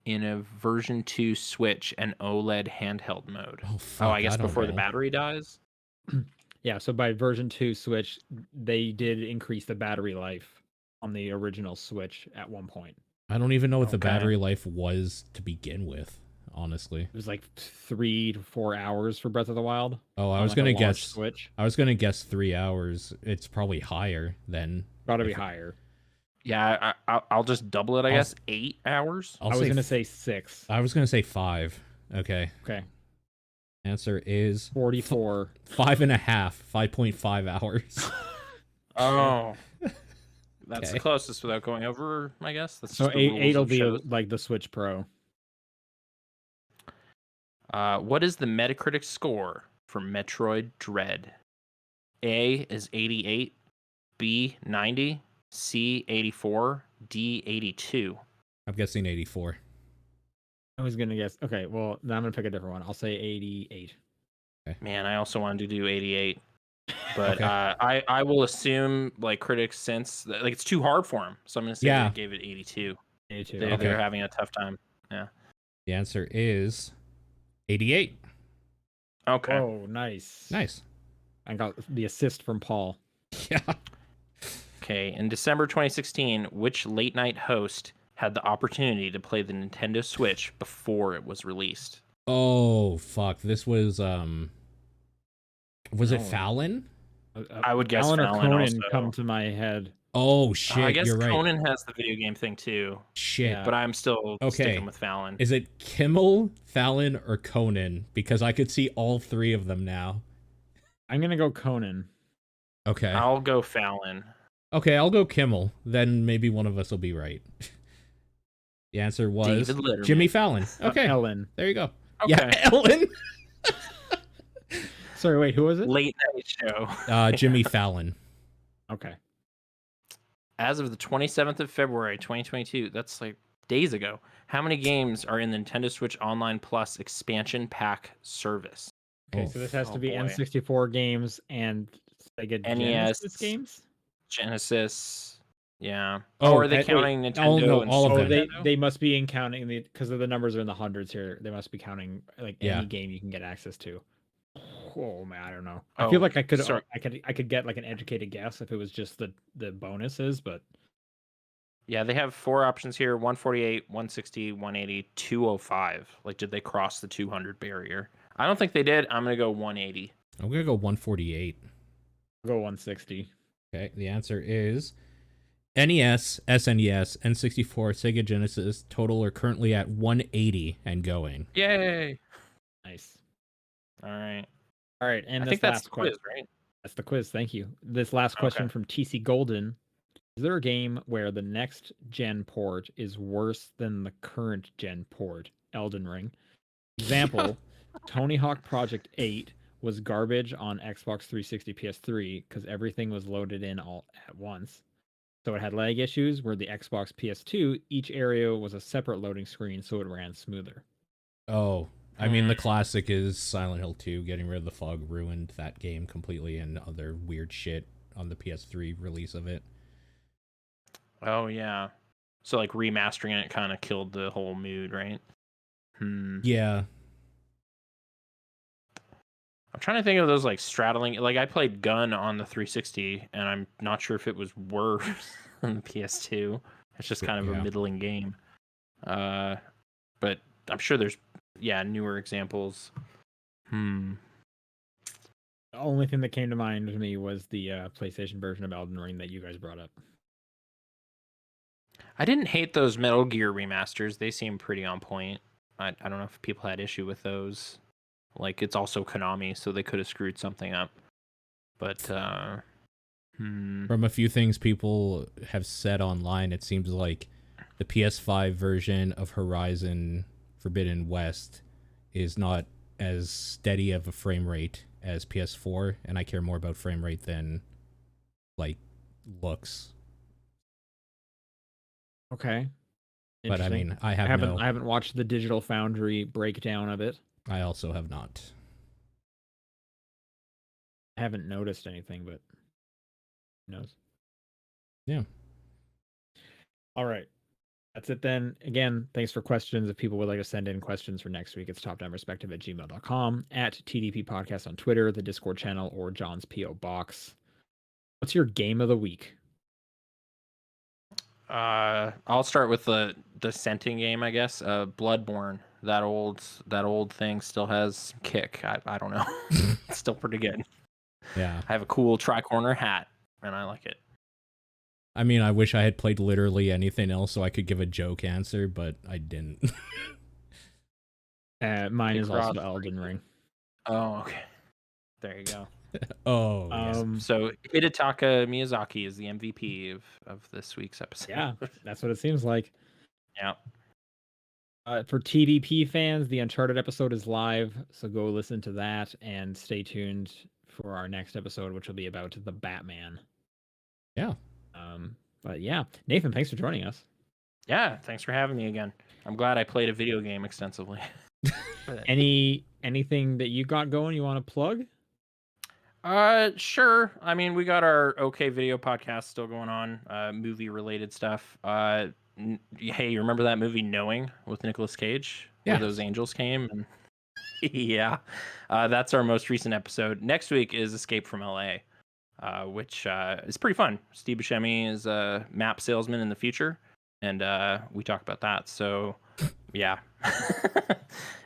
in a version 2 Switch and OLED handheld mode? Oh, fuck. I guess don't before the know. battery dies? Yeah, so by version 2 Switch, they did increase the battery life on the original Switch at one point. I don't even know what the Okay. battery life was to begin with, honestly. It was like 3 to 4 hours for Breath of the Wild. Oh, I on, was like, a gonna launch guess. Switch. I was gonna guess 3 hours. It's probably higher than. Gotta be if- higher. Yeah, I'll just double it, I guess. 8 hours? I was gonna say 6. I was gonna say 5. Okay. Okay, Answer is 44. 5.5. 5.5 hours. Oh. That's Okay. the closest without going over, I guess. That's So just the 8 rules will of be shows. like the Switch Pro. What is the Metacritic score for Metroid Dread? A is 88, B 90, C 84, D 82. I'm guessing 84. I was gonna guess. Okay, well now I'm gonna pick a different one. I'll say 88. Man, I also wanted to do 88. But Okay. I will assume like critics since like it's too hard for them. So I'm gonna say Yeah. they gave it 82. 82. They're Okay. having a tough time. The answer is 88. Okay. Oh, nice. Nice. I got the assist from Paul. Yeah. Okay. In December 2016, which late night host had the opportunity to play the Nintendo Switch before it was released? Oh, fuck. This was Was it No. Fallon? I would guess Alan or Fallon Conan also. come to my head. Oh shit, I guess you're right. Conan has the video game thing too, Shit. Yeah. but I'm still Okay. sticking with Fallon. Is it Kimmel, Fallon, or Conan? Because I could see all 3 of them now. I'm gonna go Conan. Okay. I'll go Fallon. Okay, I'll go Kimmel. Then maybe one of us will be right. The answer was David Letterman. Jimmy Fallon. Okay, Ellen. there you go. Okay. Yeah, Ellen. Sorry, wait, who was it? Late night show. Jimmy Fallon. Okay. As of the 27th of February, 2022, that's like days ago. How many games are in the Nintendo Switch Online Plus expansion pack service? Okay, Oh, so this has oh to be boy. N64 games and Sega Genesis NES. games. Genesis. Yeah. Oh, Or are they wait, counting Nintendo no, and all of Super Oh, them. they must be in counting the because of the numbers are in the hundreds here. They must be counting like Yeah. any game you can get access to. Oh man, I don't know. I feel Oh, like I could sorry. I could get like an educated guess if it was just the bonuses, but Yeah, they have 4 options here: 148, 160, 180, 205. Like, did they cross the 200 barrier? I don't think they did. I'm gonna go 180. I'm gonna go 148. I'll go 160. Okay, the answer is NES, SNES, N64, Sega Genesis total are currently at 180 and going. Yay! Nice. All right. All right, and I this think that's last the quiz, question. right? That's the quiz. Thank you. This last question Okay. from TC Golden: is there a game where the next gen port is worse than the current gen port? Elden Ring. Example: Tony Hawk Project 8 was garbage on Xbox 360, PS3 because everything was loaded in all at once. So it had lag issues. Where the Xbox PS2, each area was a separate loading screen, so it ran smoother. Oh, I mean, the classic is Silent Hill 2. Getting rid of the fog ruined that game completely, and other weird shit on the PS3 release of it. Oh yeah. So like remastering it kind of killed the whole mood, right? Yeah. I'm trying to think of those like straddling. Like I played Gun on the 360, and I'm not sure if it was worse than the PS2. It's just kind of Yeah. a middling game. But I'm sure there's newer examples. Hmm. The only thing that came to mind to me was the PlayStation version of Elden Ring that you guys brought up. I didn't hate those Metal Gear remasters. They seem pretty on point. I don't know if people had issue with those. Like, it's also Konami, so they could have screwed something up. But, From a few things people have said online, it seems like the PS5 version of Horizon Forbidden West is not as steady of a frame rate as PS4, and I care more about frame rate than, like, looks. Okay. But I mean, I I haven't haven't watched the Digital Foundry breakdown of it. I also have not. I haven't noticed anything, but who knows? Yeah. All right. That's it then. Again, thanks for questions. If people would like to send in questions for next week, it's topdownperspective@gmail.com, at TDP Podcast on Twitter, the Discord channel, or John's P.O. Box. What's your game of the week? I'll start with the scenting game, I guess. Bloodborne. That old thing still has kick. I don't know. It's still pretty good. Yeah. I have a cool tri-corner hat, and I like it. I mean, I wish I had played literally anything else so I could give a joke answer, but I didn't. Mine is also Cross. Elden Ring. Oh, okay. There you go. Oh, yes. So Hidetaka Miyazaki is the MVP of this week's episode. Yeah, that's what it seems like. Yeah. For TDP fans, the Uncharted episode is live, so go listen to that and stay tuned for our next episode, which will be about the Batman. Yeah. But yeah, Nathan, thanks for joining us. Yeah, thanks for having me again. I'm glad I played a video game extensively. Anything that you got going you want to plug? Sure. I mean, we got our OK Video podcast still going on, movie related stuff. Hey, you remember that movie Knowing with Nicolas Cage? Yeah. Where those angels came? And yeah. That's our most recent episode. Next week is Escape from LA, which is pretty fun. Steve Buscemi is a map salesman in the future, and we talk about that. So yeah.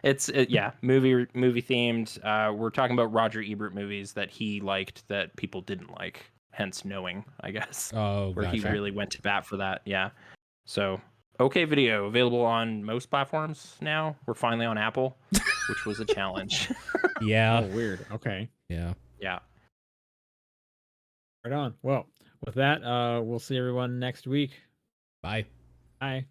It's movie themed. We're talking about Roger Ebert movies that he liked that people didn't like, hence Knowing, I guess. Oh, where gotcha. he really went to bat for that. Yeah. So OK Video available on most platforms now. We're finally on Apple, which was a challenge. Yeah. Oh, weird. Okay. Yeah. Yeah. Right on. Well, with that, we'll see everyone next week. Bye. Bye.